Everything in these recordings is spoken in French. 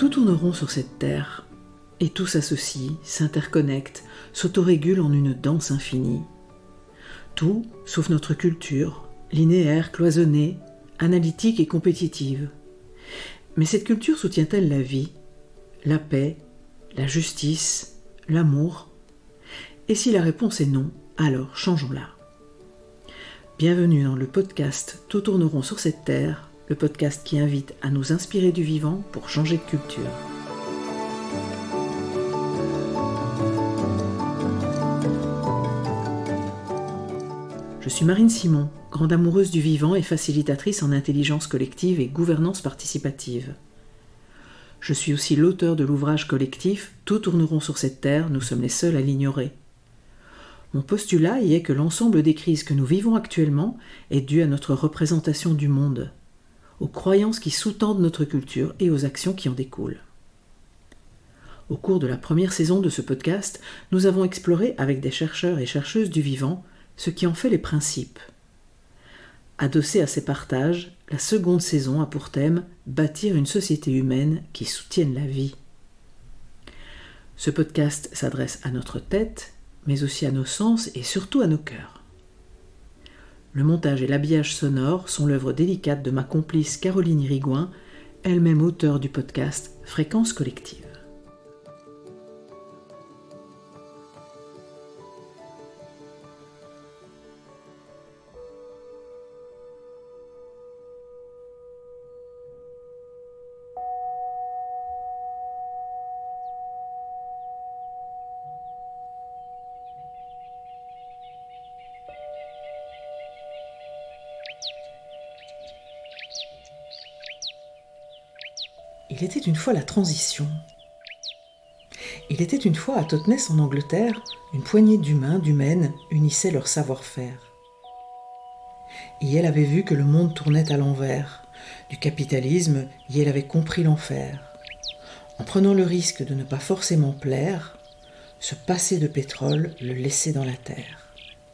Tout tourne rond sur cette terre, et tout s'associe, s'interconnecte, s'autorégule en une danse infinie. Tout, sauf notre culture, linéaire, cloisonnée, analytique et compétitive. Mais cette culture soutient-elle la vie, la paix, la justice, l'amour ? Et si la réponse est non, alors changeons-la. Bienvenue dans le podcast Tout tourne rond sur cette terre, le podcast qui invite à nous inspirer du vivant pour changer de culture. Je suis Marine Simon, grande amoureuse du vivant et facilitatrice en intelligence collective et gouvernance participative. Je suis aussi l'auteur de l'ouvrage collectif Tout tourne rond sur cette terre, nous sommes les seuls à l'ignorer. Mon postulat y est que l'ensemble des crises que nous vivons actuellement est dû à notre représentation du monde, aux croyances qui sous-tendent notre culture et aux actions qui en découlent. Au cours de la première saison de ce podcast, nous avons exploré avec des chercheurs et chercheuses du vivant ce qui en fait les principes. Adossée à ces partages, la seconde saison a pour thème « Bâtir une société humaine qui soutienne la vie ». Ce podcast s'adresse à notre tête, mais aussi à nos sens et surtout à nos cœurs. Le montage et l'habillage sonore sont l'œuvre délicate de ma complice Caroline Irigoyen, elle-même auteure du podcast Fréquence collective. Il était une fois la transition. Il était une fois à Totnes en Angleterre, une poignée d'humains, d'humaines unissaient leur savoir-faire. Yel avait vu que le monde tournait à l'envers. Du capitalisme, Yel avait compris l'enfer. En prenant le risque de ne pas forcément plaire, se passer de pétrole, le laisser dans la terre.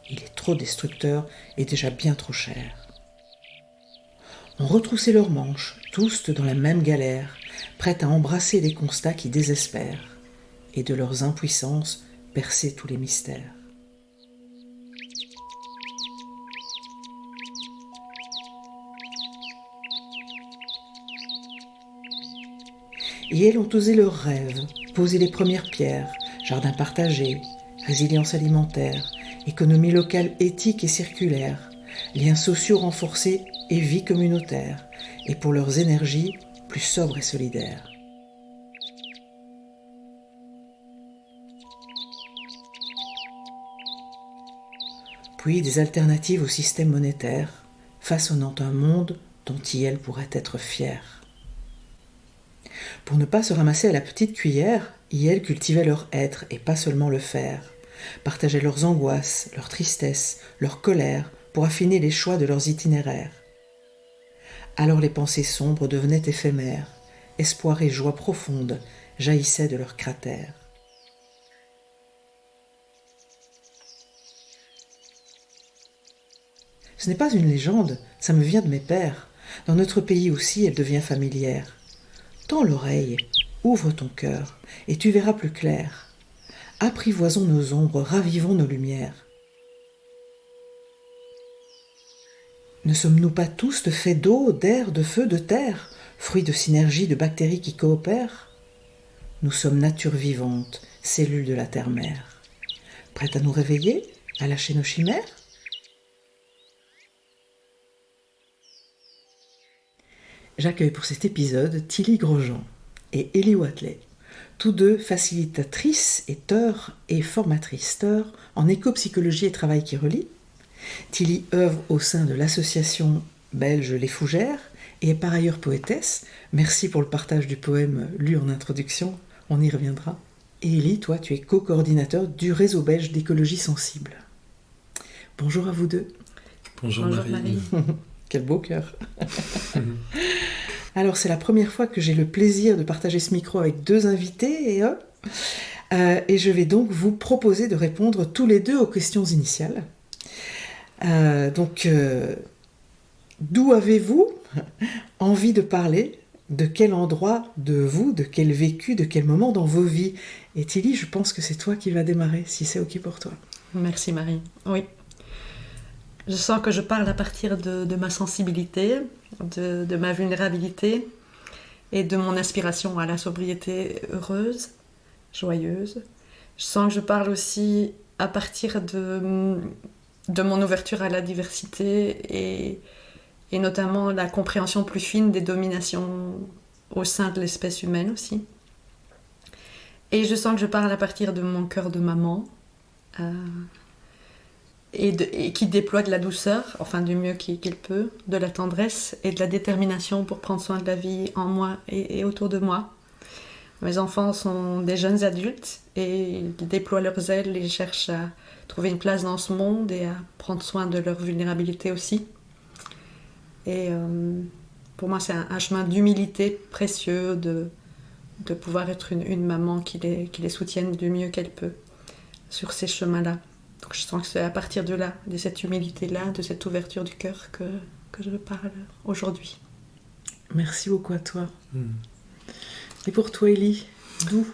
Il est trop destructeur et déjà bien trop cher. On retroussait leurs manches, tous dans la même galère, prêts à embrasser des constats qui désespèrent, et de leurs impuissances percer tous les mystères. Et elles ont osé leurs rêves, posé les premières pierres, jardins partagés, résilience alimentaire, économie locale éthique et circulaire, liens sociaux renforcés et vie communautaire, et pour leurs énergies plus sobres et solidaires. Puis des alternatives au système monétaire, façonnant un monde dont Yel pourrait être fier. Pour ne pas se ramasser à la petite cuillère, Yel cultivait leur être et pas seulement le faire, partageaient leurs angoisses, leurs tristesses, leurs colères pour affiner les choix de leurs itinéraires. Alors les pensées sombres devenaient éphémères, espoir et joie profonde jaillissaient de leurs cratères. Ce n'est pas une légende, ça me vient de mes pères. Dans notre pays aussi, elle devient familière. Tends l'oreille, ouvre ton cœur, et tu verras plus clair. Apprivoisons nos ombres, ravivons nos lumières. Ne sommes-nous pas tous faits d'eau, d'air, de feu, de terre, fruits de synergie de bactéries qui coopèrent ? Nous sommes nature vivante, cellules de la terre-mère. Prêtes à nous réveiller, à lâcher nos chimères ? J'accueille pour cet épisode Tilly Grosjean et Ellie Watley, tous deux facilitatrices et formatrices en éco-psychologie et travail qui relie. Tilly œuvre au sein de l'association belge Les Fougères et est par ailleurs poétesse. Merci pour le partage du poème lu en introduction, on y reviendra. Et Ellie, toi, tu es co-coordinateur du réseau belge d'écologie sensible. Bonjour à vous deux. Bonjour Marie. Quel beau cœur. Alors, c'est la première fois que j'ai le plaisir de partager ce micro avec deux invités et je vais donc vous proposer de répondre tous les deux aux questions initiales. D'où avez-vous envie de parler de quel endroit de quel vécu, de quel moment dans vos vies. Et Tilly, je pense que c'est toi qui vas démarrer, si c'est OK pour toi. Merci Marie. Oui. Je sens que je parle à partir de ma sensibilité, de ma vulnérabilité et de mon aspiration à la sobriété heureuse, joyeuse. Je sens que je parle aussi à partir de mon ouverture à la diversité et notamment la compréhension plus fine des dominations au sein de l'espèce humaine aussi. Et je sens que je parle à partir de mon cœur de maman et qui déploie de la douceur, enfin du mieux qu'il peut, de la tendresse et de la détermination pour prendre soin de la vie en moi et autour de moi. Mes enfants sont des jeunes adultes et ils déploient leurs ailes et cherchent à trouver une place dans ce monde et à prendre soin de leur vulnérabilité aussi. Et pour moi, c'est un chemin d'humilité précieux de pouvoir être une maman qui les soutienne du mieux qu'elle peut sur ces chemins-là. Donc je sens que c'est à partir de là, de cette humilité-là, de cette ouverture du cœur que je parle aujourd'hui. Merci beaucoup à toi. Et pour toi, Élie, d'où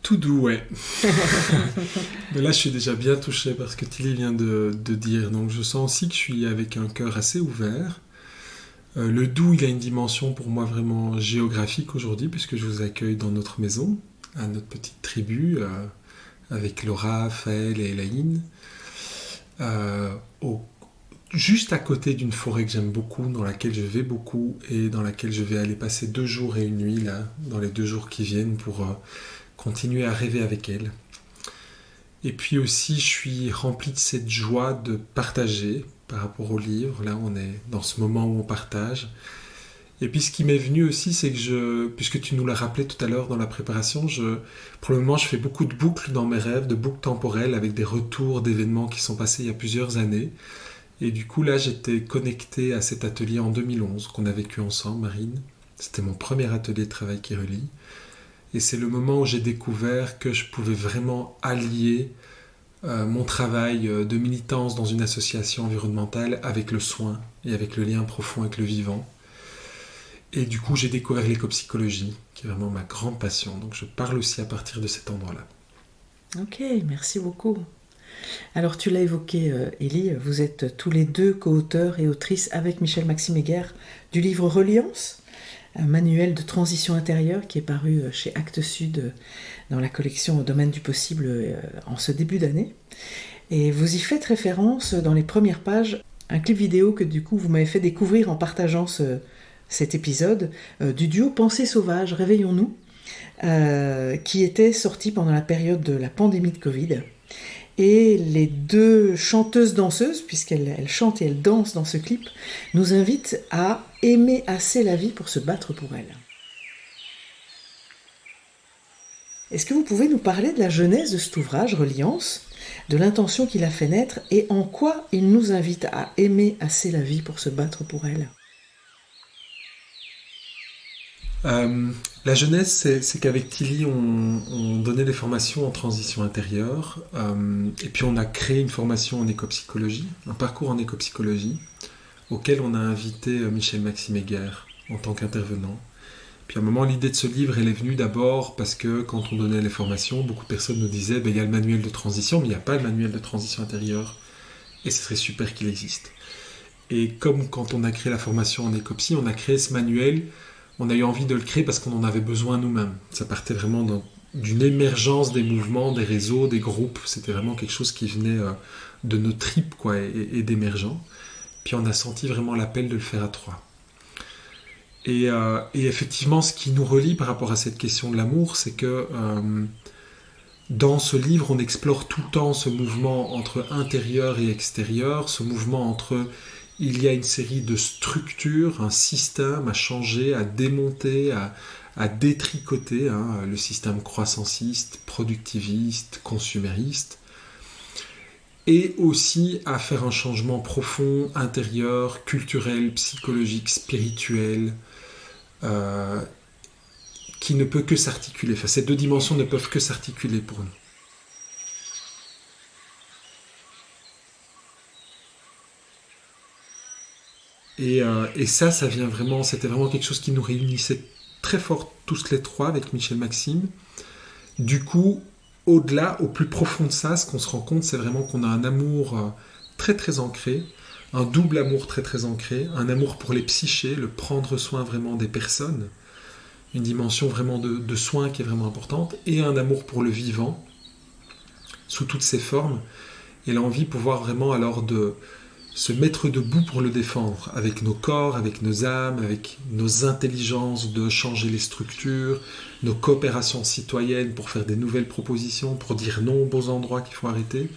Tout doux, ouais. Mais là, je suis déjà bien touché par ce que Tilly vient de dire. Donc, je sens aussi que je suis avec un cœur assez ouvert. Le doux, il a une dimension pour moi vraiment géographique aujourd'hui, puisque je vous accueille dans notre maison, à notre petite tribu, avec Laura, Raphaël et Elaïne, juste à côté d'une forêt que j'aime beaucoup, dans laquelle je vais beaucoup et dans laquelle je vais aller passer 2 jours et 1 nuit là, dans les 2 jours qui viennent pour continuer à rêver avec elle. Et puis aussi, je suis rempli de cette joie de partager par rapport au livre. Là, on est dans ce moment où on partage. Et puis ce qui m'est venu aussi, c'est que puisque tu nous l'as rappelé tout à l'heure dans la préparation, pour le moment je fais beaucoup de boucles dans mes rêves, de boucles temporelles avec des retours d'événements qui sont passés il y a plusieurs années. Et du coup là j'étais connecté à cet atelier en 2011 qu'on a vécu ensemble, Marine. C'était mon premier atelier de travail qui relie. Et c'est le moment où j'ai découvert que je pouvais vraiment allier mon travail de militance dans une association environnementale avec le soin et avec le lien profond avec le vivant. Et du coup, j'ai découvert l'écopsychologie, qui est vraiment ma grande passion. Donc, je parle aussi à partir de cet endroit-là. Ok, merci beaucoup. Alors, tu l'as évoqué, Élie, vous êtes tous les deux co-auteurs et autrices avec Michel-Maxime Heger du livre Reliance, un manuel de transition intérieure qui est paru chez Actes Sud dans la collection Au domaine du possible en ce début d'année. Et vous y faites référence dans les premières pages, un clip vidéo que du coup vous m'avez fait découvrir en partageant cet épisode du duo Pensée sauvage, Réveillons-nous, qui était sorti pendant la période de la pandémie de Covid. Et les 2 chanteuses-danseuses, puisqu'elles chantent et elles dansent dans ce clip, nous invitent à aimer assez la vie pour se battre pour elle. Est-ce que vous pouvez nous parler de la genèse de cet ouvrage, Reliance, de l'intention qu'il a fait naître et en quoi il nous invite à aimer assez la vie pour se battre pour elle ? La jeunesse, c'est qu'avec Tilly, on donnait des formations en transition intérieure, et puis on a créé une formation en écopsychologie, un parcours en écopsychologie, auquel on a invité Michel-Maxime Heger en tant qu'intervenant. Puis à un moment, l'idée de ce livre, elle est venue d'abord parce que quand on donnait les formations, beaucoup de personnes nous disaient il y a le manuel de transition, mais il n'y a pas le manuel de transition intérieure, et ce serait super qu'il existe. Et comme quand on a créé la formation en écopsy, on a créé ce manuel. On a eu envie de le créer parce qu'on en avait besoin nous-mêmes. Ça partait vraiment d'une émergence des mouvements, des réseaux, des groupes. C'était vraiment quelque chose qui venait de nos tripes quoi, et d'émergents. Puis on a senti vraiment l'appel de le faire à 3. Et effectivement, ce qui nous relie par rapport à cette question de l'amour, c'est que dans ce livre, on explore tout le temps ce mouvement entre intérieur et extérieur, ce mouvement entre... Il y a une série de structures, un système à changer, à démonter, à détricoter, le système croissanciste, productiviste, consumériste, et aussi à faire un changement profond, intérieur, culturel, psychologique, spirituel, qui ne peut que s'articuler. Enfin, ces 2 dimensions ne peuvent que s'articuler pour nous. Et ça vient vraiment, c'était vraiment quelque chose qui nous réunissait très fort tous les trois avec Michel Maxime. Du coup, au-delà, au plus profond de ça, ce qu'on se rend compte, c'est vraiment qu'on a un amour très très ancré, un double amour très très ancré, un amour pour les psychés, le prendre soin vraiment des personnes, une dimension vraiment de soin qui est vraiment importante, et un amour pour le vivant, sous toutes ses formes, et l'envie de pouvoir vraiment alors de se mettre debout pour le défendre, avec nos corps, avec nos âmes, avec nos intelligences, de changer les structures, nos coopérations citoyennes pour faire des nouvelles propositions, pour dire non aux beaux endroits qu'il faut arrêter,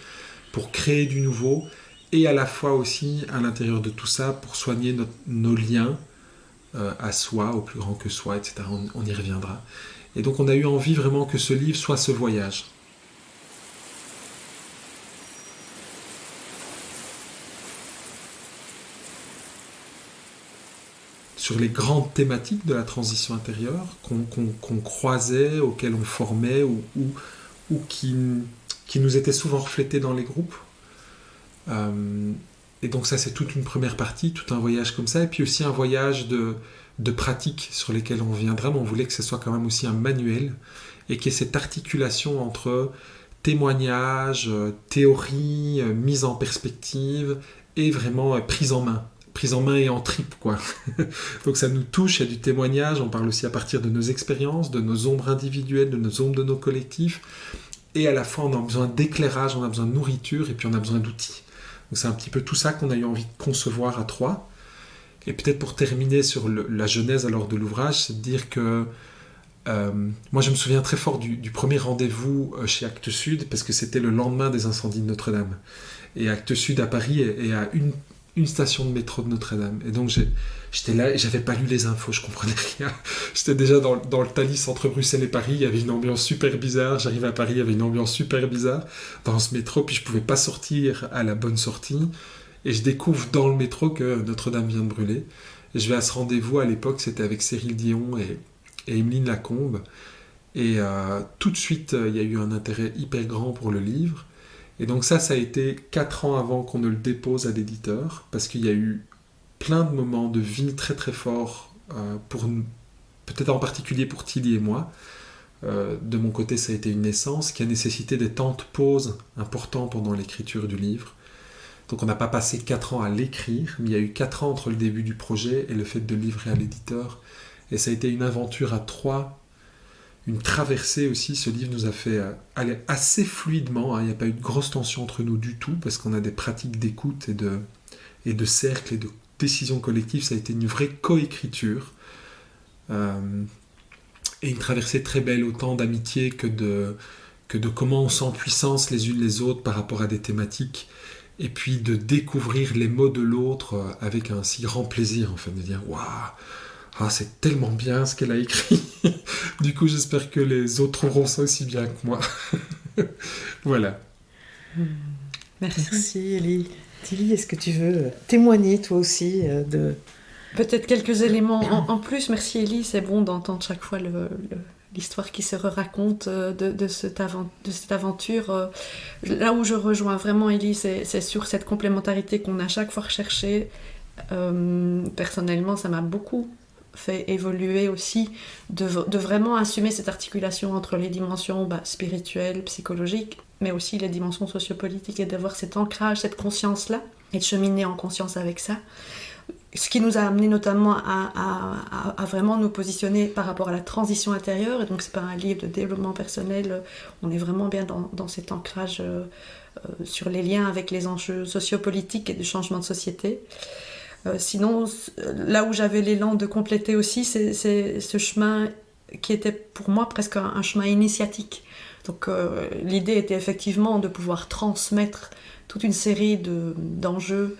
pour créer du nouveau, et à la fois aussi, à l'intérieur de tout ça, pour soigner nos liens à soi, au plus grand que soi, etc. On y reviendra. Et donc on a eu envie vraiment que ce livre soit ce voyage. Sur les grandes thématiques de la transition intérieure qu'on croisait, auxquelles on formait ou qui nous étaient souvent reflétées dans les groupes. Et donc ça, c'est toute une première partie, tout un voyage comme ça, et puis aussi un voyage de pratiques sur lesquelles on viendra, mais on voulait que ce soit quand même aussi un manuel, et qu'il y ait cette articulation entre témoignage, théorie, mise en perspective, et vraiment prise en main et en tripe, quoi. Donc ça nous touche, il y a du témoignage, on parle aussi à partir de nos expériences, de nos ombres individuelles, de nos ombres de nos collectifs, et à la fois on a besoin d'éclairage, on a besoin de nourriture, et puis on a besoin d'outils. Donc c'est un petit peu tout ça qu'on a eu envie de concevoir à trois. Et peut-être pour terminer sur la genèse alors de l'ouvrage, c'est de dire que moi je me souviens très fort du premier rendez-vous chez Actes Sud, parce que c'était le lendemain des incendies de Notre-Dame. Et Actes Sud à Paris est à une station de métro de Notre-Dame. Et donc j'étais là et j'avais pas lu les infos, je comprenais rien. J'étais déjà dans le Thalys entre Bruxelles et Paris, il y avait une ambiance super bizarre. J'arrive à Paris, il y avait une ambiance super bizarre dans ce métro, puis je pouvais pas sortir à la bonne sortie. Et je découvre dans le métro que Notre-Dame vient de brûler. Et je vais à ce rendez-vous, à l'époque, c'était avec Cyril Dion et Emeline Lacombe. Et tout de suite, il y a eu un intérêt hyper grand pour le livre. Et donc ça a été 4 ans avant qu'on ne le dépose à l'éditeur, parce qu'il y a eu plein de moments de vie très très forts, peut-être en particulier pour Tilly et moi. De mon côté, ça a été une naissance qui a nécessité des temps de pause importants pendant l'écriture du livre. Donc on n'a pas passé 4 ans à l'écrire, mais il y a eu 4 ans entre le début du projet et le fait de le livrer à l'éditeur. Et ça a été une aventure à 3, une traversée aussi. Ce livre nous a fait aller assez fluidement, hein. Il n'y a pas eu de grosse tension entre nous du tout, parce qu'on a des pratiques d'écoute et de cercle et de décision collective. Ça a été une vraie coécriture. Et une traversée très belle, autant d'amitié que de comment on sent puissance les unes les autres par rapport à des thématiques, et puis de découvrir les mots de l'autre avec un si grand plaisir, en fait, de dire « Waouh, c'est tellement bien ce qu'elle a écrit !» Du coup, j'espère que les autres trouveront ça aussi bien que moi. Voilà. Merci Ellie. Tilly, est-ce que tu veux témoigner toi aussi de... Peut-être quelques éléments en plus. Merci Ellie, c'est bon d'entendre chaque fois l'histoire qui se raconte de cette aventure. Là où je rejoins vraiment Ellie, c'est sur cette complémentarité qu'on a chaque fois recherchée. Personnellement, ça m'a beaucoup fait évoluer aussi de vraiment assumer cette articulation entre les dimensions spirituelles, psychologiques, mais aussi les dimensions sociopolitiques, et d'avoir cet ancrage, cette conscience-là, et de cheminer en conscience avec ça. Ce qui nous a amené notamment à vraiment nous positionner par rapport à la transition intérieure. Et donc c'est pas un livre de développement personnel, on est vraiment bien dans cet ancrage sur les liens avec les enjeux sociopolitiques et du changement de société. Sinon, là où j'avais l'élan de compléter aussi, c'est ce chemin qui était pour moi presque un chemin initiatique. Donc l'idée était effectivement de pouvoir transmettre toute une série d'enjeux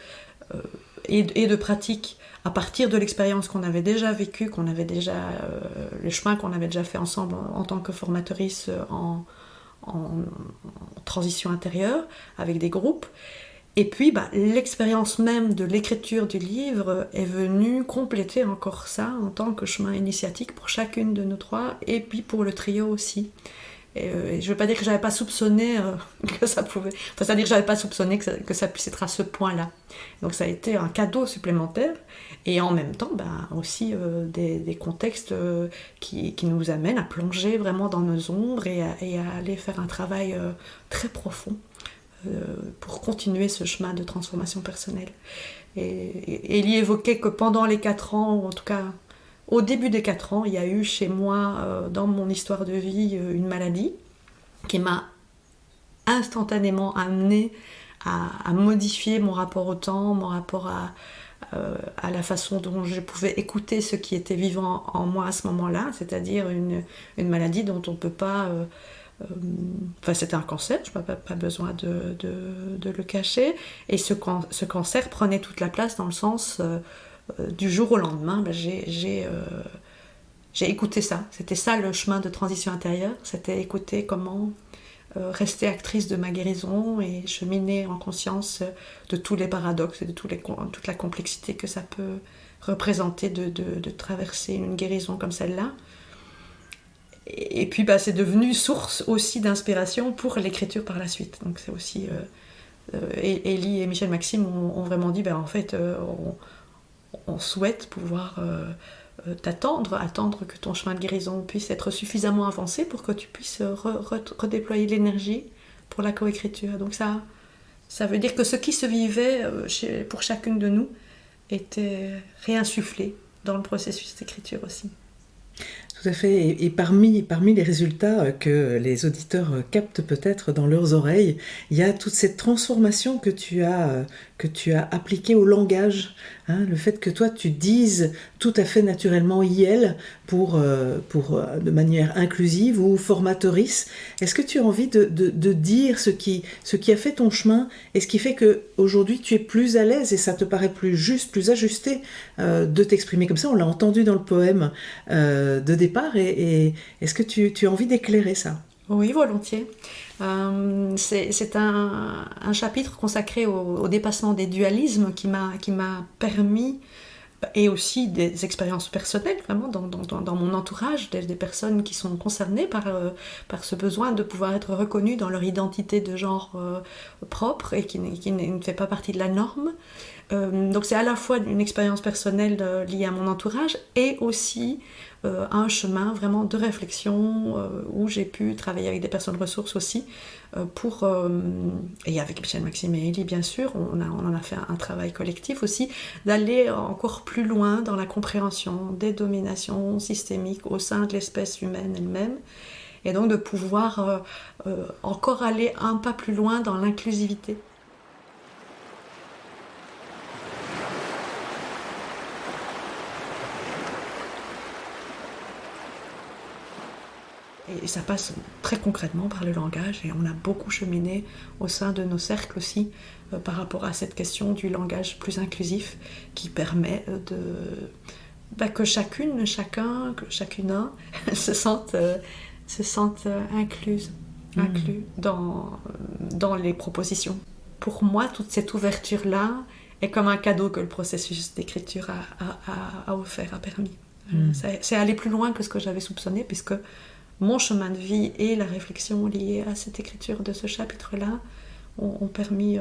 et de pratiques à partir de l'expérience qu'on avait déjà vécue, le chemin qu'on avait déjà fait ensemble en tant que formatrice en transition intérieure avec des groupes. Et puis l'expérience même de l'écriture du livre est venue compléter encore ça en tant que chemin initiatique pour chacune de nous trois, et puis pour le trio aussi. Et je veux pas dire que j'avais pas soupçonné que ça pouvait... Enfin, c'est-à-dire que j'avais pas soupçonné que ça puisse être à ce point-là. Donc ça a été un cadeau supplémentaire. Et en même temps, aussi des contextes qui nous amènent à plonger vraiment dans nos ombres et à aller faire un travail très profond pour continuer ce chemin de transformation personnelle. Et Élie évoquait que pendant les 4 ans, ou en tout cas au début des 4 ans, il y a eu chez moi, dans mon histoire de vie, une maladie qui m'a instantanément amenée à modifier mon rapport au temps, mon rapport à la façon dont je pouvais écouter ce qui était vivant en moi à ce moment-là, c'est-à-dire une maladie dont on ne peut pas... c'était un cancer, je n'ai pas besoin de le cacher, et ce cancer prenait toute la place dans le sens du jour au lendemain, j'ai écouté ça. C'était ça le chemin de transition intérieure, c'était écouter comment rester actrice de ma guérison et cheminer en conscience de tous les paradoxes et de toute la complexité que ça peut représenter de traverser une guérison comme celle-là. Et puis c'est devenu source aussi d'inspiration pour l'écriture par la suite. Donc c'est aussi... Élie et Michel Maxime ont vraiment dit, en fait, on souhaite pouvoir attendre que ton chemin de guérison puisse être suffisamment avancé pour que tu puisses redéployer l'énergie pour la coécriture. Donc ça veut dire que ce qui se vivait pour chacune de nous était réinsufflé dans le processus d'écriture aussi. Tout à fait, et parmi les résultats que les auditeurs captent peut-être dans leurs oreilles, il y a toute cette transformation que tu as appliquée au langage, hein, le fait que toi tu dises tout à fait naturellement « IL » pour de manière inclusive ou formatrice. Est-ce que tu as envie de dire ce qui a fait ton chemin et ce qui fait qu'aujourd'hui tu es plus à l'aise et ça te paraît plus juste, plus ajusté de t'exprimer comme ça? On l'a entendu dans le poème de départ, et est-ce que tu as envie d'éclairer ça? Oui, volontiers. C'est un chapitre consacré au dépassement des dualismes qui m'a permis, et aussi des expériences personnelles, vraiment, dans mon entourage, des personnes qui sont concernées par ce besoin de pouvoir être reconnues dans leur identité de genre propre et qui ne fait pas partie de la norme. Donc c'est à la fois une expérience personnelle liée à mon entourage et aussi un chemin vraiment de réflexion où j'ai pu travailler avec des personnes ressources aussi et avec Michel Maxime et Élie bien sûr, on en a fait un travail collectif aussi, d'aller encore plus loin dans la compréhension des dominations systémiques au sein de l'espèce humaine elle-même, et donc de pouvoir encore aller un pas plus loin dans l'inclusivité. Et ça passe très concrètement par le langage, et on a beaucoup cheminé au sein de nos cercles aussi par rapport à cette question du langage plus inclusif qui permet que chacune, chacun, que chacune se sente inclus dans les propositions. Pour moi, toute cette ouverture-là est comme un cadeau que le processus d'écriture a offert, a permis. C'est aller plus loin que ce que j'avais soupçonné, puisque mon chemin de vie et la réflexion liée à cette écriture de ce chapitre-là ont permis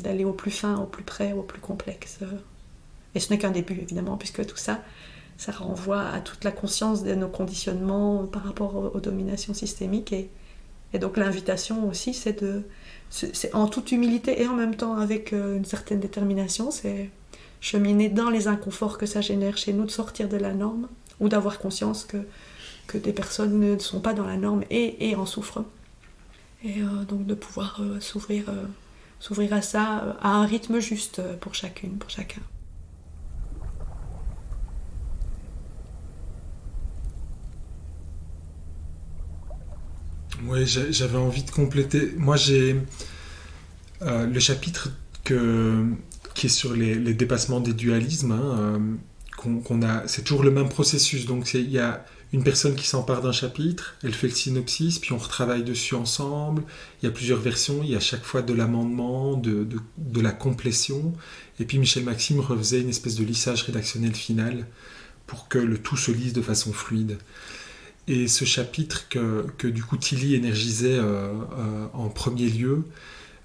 d'aller au plus fin, au plus près, au plus complexe. Et ce n'est qu'un début, évidemment, puisque tout ça renvoie à toute la conscience de nos conditionnements par rapport aux dominations systémiques. Et donc l'invitation aussi, c'est en toute humilité et en même temps avec une certaine détermination, c'est cheminer dans les inconforts que ça génère chez nous, de sortir de la norme, ou d'avoir conscience que des personnes ne sont pas dans la norme et en souffrent. Et donc de pouvoir s'ouvrir à ça à un rythme juste pour chacune, pour chacun. Oui, j'avais envie de compléter. Moi, j'ai le chapitre qui est sur les dépassements des dualismes, qu'on a. C'est toujours le même processus. Donc, il y a une personne qui s'empare d'un chapitre, elle fait le synopsis, puis on retravaille dessus ensemble. Il y a plusieurs versions, il y a à chaque fois de l'amendement, de la complétion. Et puis Michel Maxime refaisait une espèce de lissage rédactionnel final pour que le tout se lise de façon fluide. Et ce chapitre que du coup Tilly énergisait en premier lieu,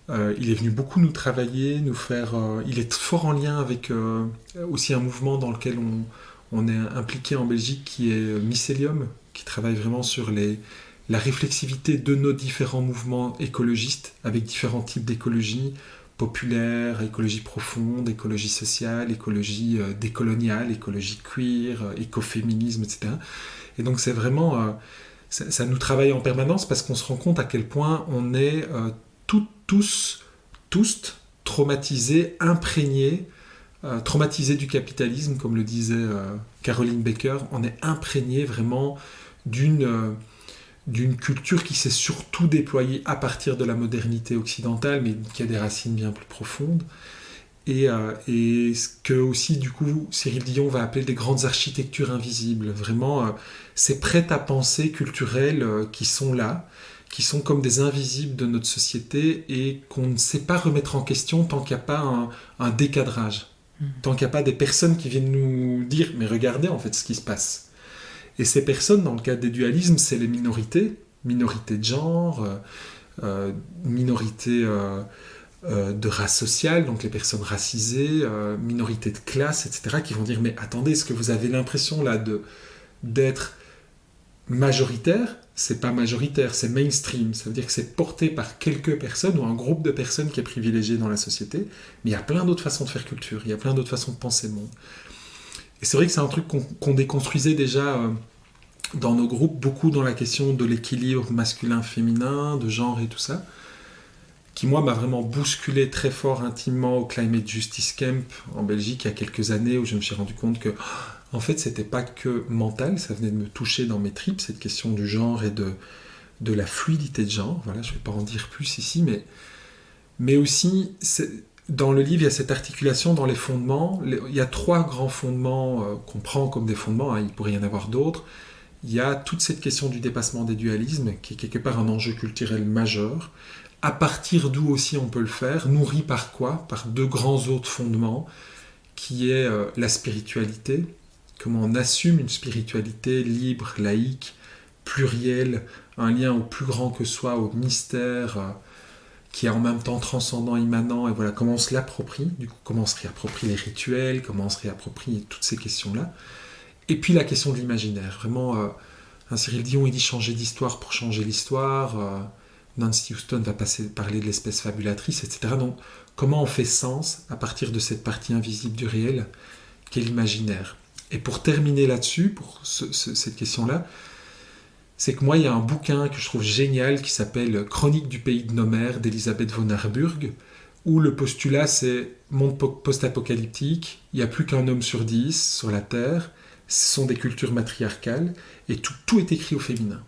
il est venu beaucoup nous travailler, nous faire... il est fort en lien avec aussi un mouvement dans lequel on est impliqué en Belgique qui est Mycelium, qui travaille vraiment sur la réflexivité de nos différents mouvements écologistes, avec différents types d'écologie, populaire, écologie profonde, écologie sociale, écologie décoloniale, écologie queer, écoféminisme, etc. Et donc c'est vraiment... ça nous travaille en permanence parce qu'on se rend compte à quel point on est tous traumatisés, imprégnés, traumatisés du capitalisme, comme le disait Caroline Becker. On est imprégnés vraiment d'une culture qui s'est surtout déployée à partir de la modernité occidentale, mais qui a des racines bien plus profondes. Et ce que aussi, du coup, Cyril Dion va appeler des grandes architectures invisibles. Vraiment, ces prêt-à-penser culturels qui sont là, qui sont comme des invisibles de notre société et qu'on ne sait pas remettre en question tant qu'il n'y a pas un décadrage. Tant qu'il n'y a pas des personnes qui viennent nous dire « mais regardez en fait ce qui se passe ». Et ces personnes, dans le cadre des dualismes, c'est les minorités de genre, minorités de race sociale, donc les personnes racisées, minorités de classe, etc., qui vont dire « mais attendez, est-ce que vous avez l'impression là d'être majoritaire ?» C'est pas majoritaire, c'est mainstream. Ça veut dire que c'est porté par quelques personnes ou un groupe de personnes qui est privilégié dans la société. Mais il y a plein d'autres façons de faire culture, il y a plein d'autres façons de penser le monde. Et c'est vrai que c'est un truc qu'on déconstruisait déjà dans nos groupes, beaucoup dans la question de l'équilibre masculin-féminin, de genre et tout ça, qui moi m'a vraiment bousculé très fort intimement au Climate Justice Camp en Belgique il y a quelques années, où je me suis rendu compte que en fait c'était pas que mental, ça venait de me toucher dans mes tripes, cette question du genre et de la fluidité de genre. Voilà, je vais pas en dire plus ici, mais aussi dans le livre il y a cette articulation dans les fondements. Il y a 3 grands fondements qu'on prend comme des fondements, il pourrait y en avoir d'autres. Il y a toute cette question du dépassement des dualismes, qui est quelque part un enjeu culturel majeur, à partir d'où aussi on peut le faire, nourri par quoi ? Par 2 grands autres fondements, qui est la spiritualité, comment on assume une spiritualité libre, laïque, plurielle, un lien au plus grand que soi, au mystère, qui est en même temps transcendant, immanent, et voilà, comment on se l'approprie, du coup, comment on se réapproprie les rituels, comment on se réapproprie toutes ces questions-là. Et puis la question de l'imaginaire, vraiment, Cyril Dion, il dit changer d'histoire pour changer l'histoire, Nancy Houston va parler de l'espèce fabulatrice, etc. Donc, comment on fait sens à partir de cette partie invisible du réel, qu'est l'imaginaire. Et pour terminer là-dessus, pour cette question-là, c'est que moi, il y a un bouquin que je trouve génial qui s'appelle « Chronique du pays de nos mères » d'Elisabeth von Harburg, où le postulat, c'est monde post-apocalyptique, il n'y a plus qu'un homme sur 10 sur la Terre, ce sont des cultures matriarcales, et tout est écrit au féminin.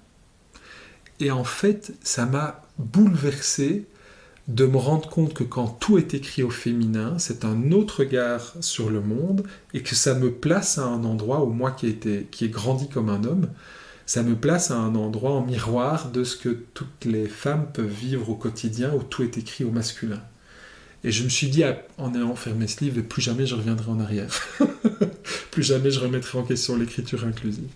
Et en fait, ça m'a bouleversé de me rendre compte que quand tout est écrit au féminin, c'est un autre regard sur le monde, et que ça me place à un endroit où moi qui ai grandi comme un homme, ça me place à un endroit en miroir de ce que toutes les femmes peuvent vivre au quotidien, où tout est écrit au masculin. Et je me suis dit, en ayant fermé ce livre, plus jamais je reviendrai en arrière. Plus jamais je remettrai en question l'écriture inclusive.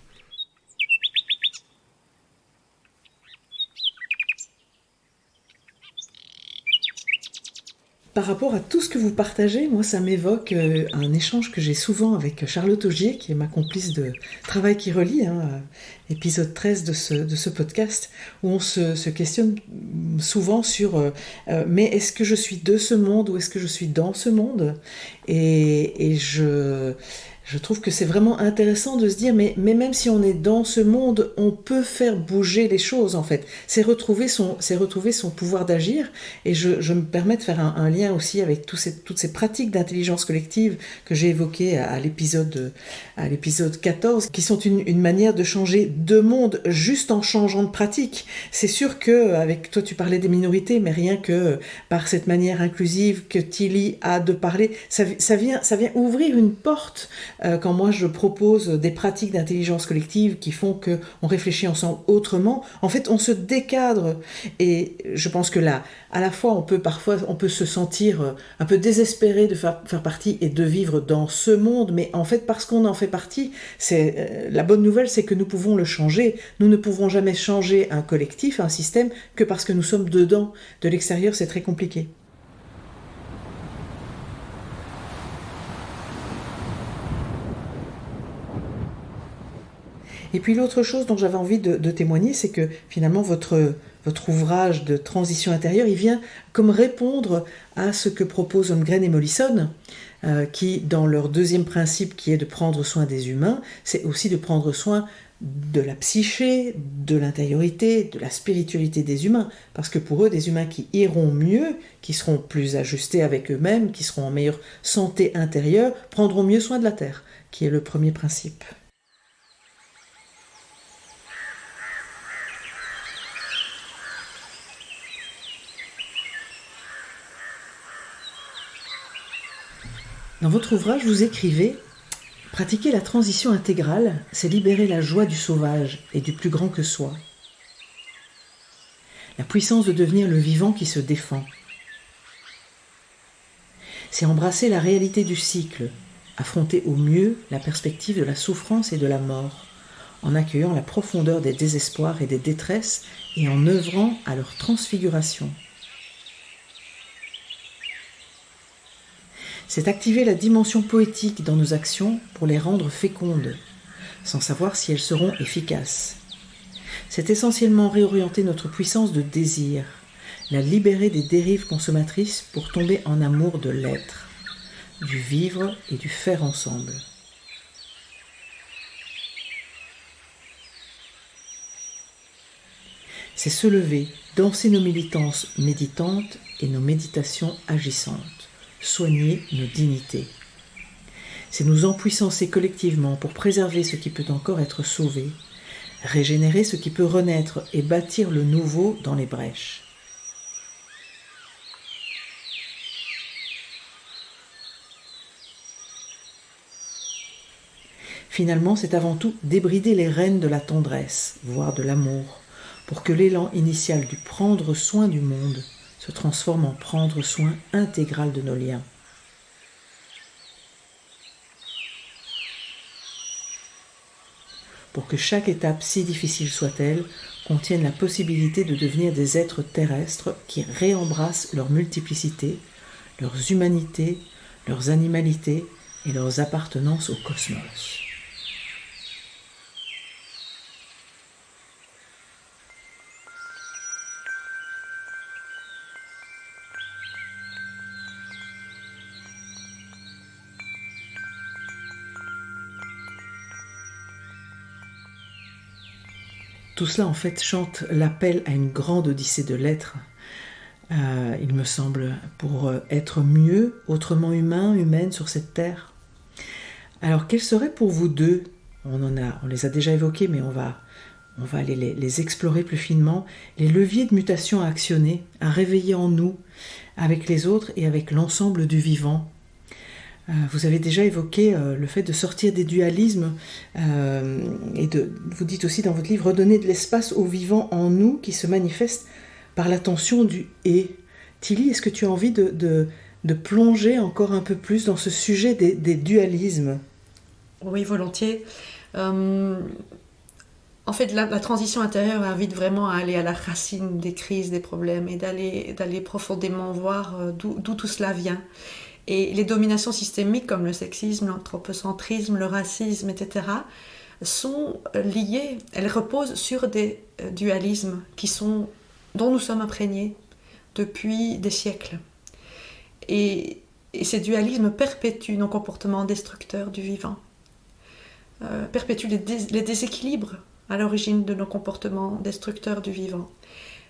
Par rapport à tout ce que vous partagez, moi ça m'évoque un échange que j'ai souvent avec Charlotte Augier, qui est ma complice de Travail qui relie, épisode 13 de ce podcast, où on se questionne souvent sur mais est-ce que je suis de ce monde ou est-ce que je suis dans ce monde ? Et je trouve que c'est vraiment intéressant de se dire mais même si on est dans ce monde, on peut faire bouger les choses en fait. C'est retrouver son pouvoir d'agir. Et je me permets de faire un lien aussi avec toutes ces pratiques d'intelligence collective que j'ai évoquées à l'épisode 14, qui sont une manière de changer de monde juste en changeant de pratique. C'est sûr que avec toi tu parlais des minorités, mais rien que par cette manière inclusive que Tilly a de parler, ça vient ouvrir une porte quand moi je propose des pratiques d'intelligence collective qui font qu'on réfléchit ensemble autrement, en fait on se décadre. Et je pense que là, à la fois on peut se sentir un peu désespéré de faire partie et de vivre dans ce monde, mais en fait parce qu'on en fait partie, la bonne nouvelle c'est que nous pouvons le changer. Nous ne pouvons jamais changer un collectif, un système, que parce que nous sommes dedans. De l'extérieur c'est très compliqué. Et puis l'autre chose dont j'avais envie de témoigner, c'est que finalement votre ouvrage de transition intérieure, il vient comme répondre à ce que proposent Holmgren et Mollison, qui, dans leur deuxième principe qui est de prendre soin des humains, c'est aussi de prendre soin de la psyché, de l'intériorité, de la spiritualité des humains. Parce que pour eux, des humains qui iront mieux, qui seront plus ajustés avec eux-mêmes, qui seront en meilleure santé intérieure, prendront mieux soin de la Terre, qui est le premier principe. Dans votre ouvrage, vous écrivez « Pratiquer la transition intégrale, c'est libérer la joie du sauvage et du plus grand que soi. La puissance de devenir le vivant qui se défend. C'est embrasser la réalité du cycle, affronter au mieux la perspective de la souffrance et de la mort, en accueillant la profondeur des désespoirs et des détresses et en œuvrant à leur transfiguration. C'est activer la dimension poétique dans nos actions pour les rendre fécondes, sans savoir si elles seront efficaces. C'est essentiellement réorienter notre puissance de désir, la libérer des dérives consommatrices pour tomber en amour de l'être, du vivre et du faire ensemble. C'est se lever, danser nos militances méditantes et nos méditations agissantes. Soigner nos dignités. C'est nous empuissancer collectivement pour préserver ce qui peut encore être sauvé, régénérer ce qui peut renaître et bâtir le nouveau dans les brèches. Finalement, c'est avant tout débrider les rênes de la tendresse, voire de l'amour, pour que l'élan initial du prendre soin du monde se transforme en prendre soin intégral de nos liens. Pour que chaque étape, si difficile soit-elle, contienne la possibilité de devenir des êtres terrestres qui réembrassent leur multiplicité, leurs humanités, leurs animalités et leurs appartenances au cosmos. Tout cela, en fait, chante l'appel à une grande odyssée de l'être, il me semble, pour être mieux, autrement humain, humaine sur cette terre. Alors, quels seraient pour vous deux, on les a déjà évoqués, mais on va aller les explorer plus finement, les leviers de mutation à actionner, à réveiller en nous, avec les autres et avec l'ensemble du vivant. Vous avez déjà évoqué le fait de sortir des dualismes et vous dites aussi dans votre livre, redonner de l'espace au vivant en nous qui se manifeste par l'attention du « et ». Tilly, est-ce que tu as envie de plonger encore un peu plus dans ce sujet des dualismes ? Oui, volontiers. En fait, la transition intérieure invite vraiment à aller à la racine des crises, des problèmes et d'aller profondément voir d'où tout cela vient. Et les dominations systémiques comme le sexisme, l'anthropocentrisme, le racisme, etc. sont liées, elles reposent sur des dualismes dont nous sommes imprégnés depuis des siècles. Et ces dualismes perpétuent nos comportements destructeurs du vivant, perpétuent les déséquilibres à l'origine de nos comportements destructeurs du vivant.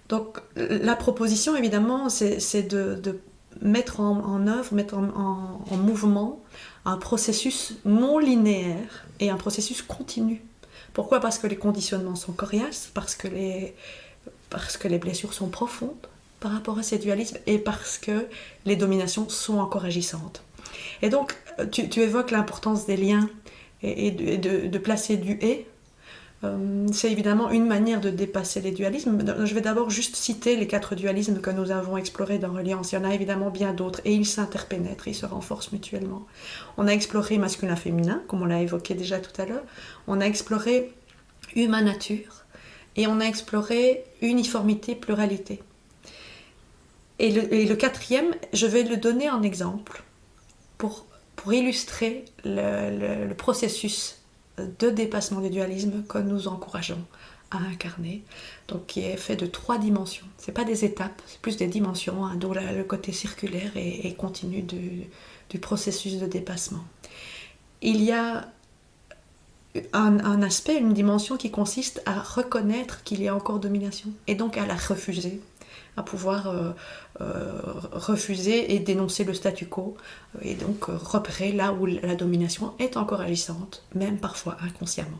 Donc la proposition, évidemment, c'est de mettre en œuvre, mettre en mouvement un processus non linéaire et un processus continu. Pourquoi ? Parce que les conditionnements sont coriaces, parce que les blessures sont profondes par rapport à ces dualismes et parce que les dominations sont encore agissantes. Et donc, tu évoques l'importance des liens et de placer du « et ». C'est évidemment une manière de dépasser les dualismes. Je vais d'abord juste citer les 4 dualismes que nous avons explorés dans Reliance. Il y en a évidemment bien d'autres et ils s'interpénètrent, ils se renforcent mutuellement. On a exploré masculin-féminin, comme on l'a évoqué déjà tout à l'heure. On a exploré humain-nature et on a exploré uniformité-pluralité. Et le 4e, je vais le donner en exemple pour illustrer le processus de dépassement du dualisme que nous encourageons à incarner, donc qui est fait de 3 dimensions. Ce n'est pas des étapes, c'est plus des dimensions, hein, d'où le côté circulaire et continu du processus de dépassement. Il y a un aspect, une dimension qui consiste à reconnaître qu'il y a encore domination, et donc à la refuser, à pouvoir refuser et dénoncer le statu quo, et donc repérer là où la domination est encore agissante, même parfois inconsciemment.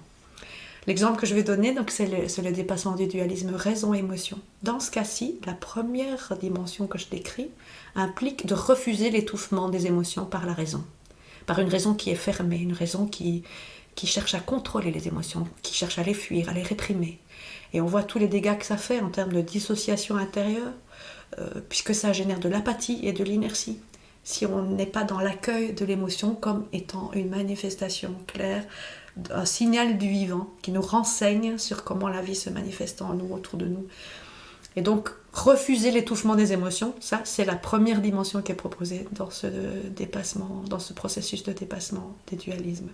L'exemple que je vais donner, donc, c'est le dépassement du dualisme raison-émotion. Dans ce cas-ci, la première dimension que je décris implique de refuser l'étouffement des émotions par la raison, par une raison qui est fermée, une raison qui cherche à contrôler les émotions, qui cherche à les fuir, à les réprimer. Et on voit tous les dégâts que ça fait en termes de dissociation intérieure, puisque ça génère de l'apathie et de l'inertie. Si on n'est pas dans l'accueil de l'émotion comme étant une manifestation claire, un signal du vivant qui nous renseigne sur comment la vie se manifeste en nous, autour de nous. Et donc, refuser l'étouffement des émotions, ça, c'est la première dimension qui est proposée dans ce dépassement, dans ce processus de dépassement des dualismes.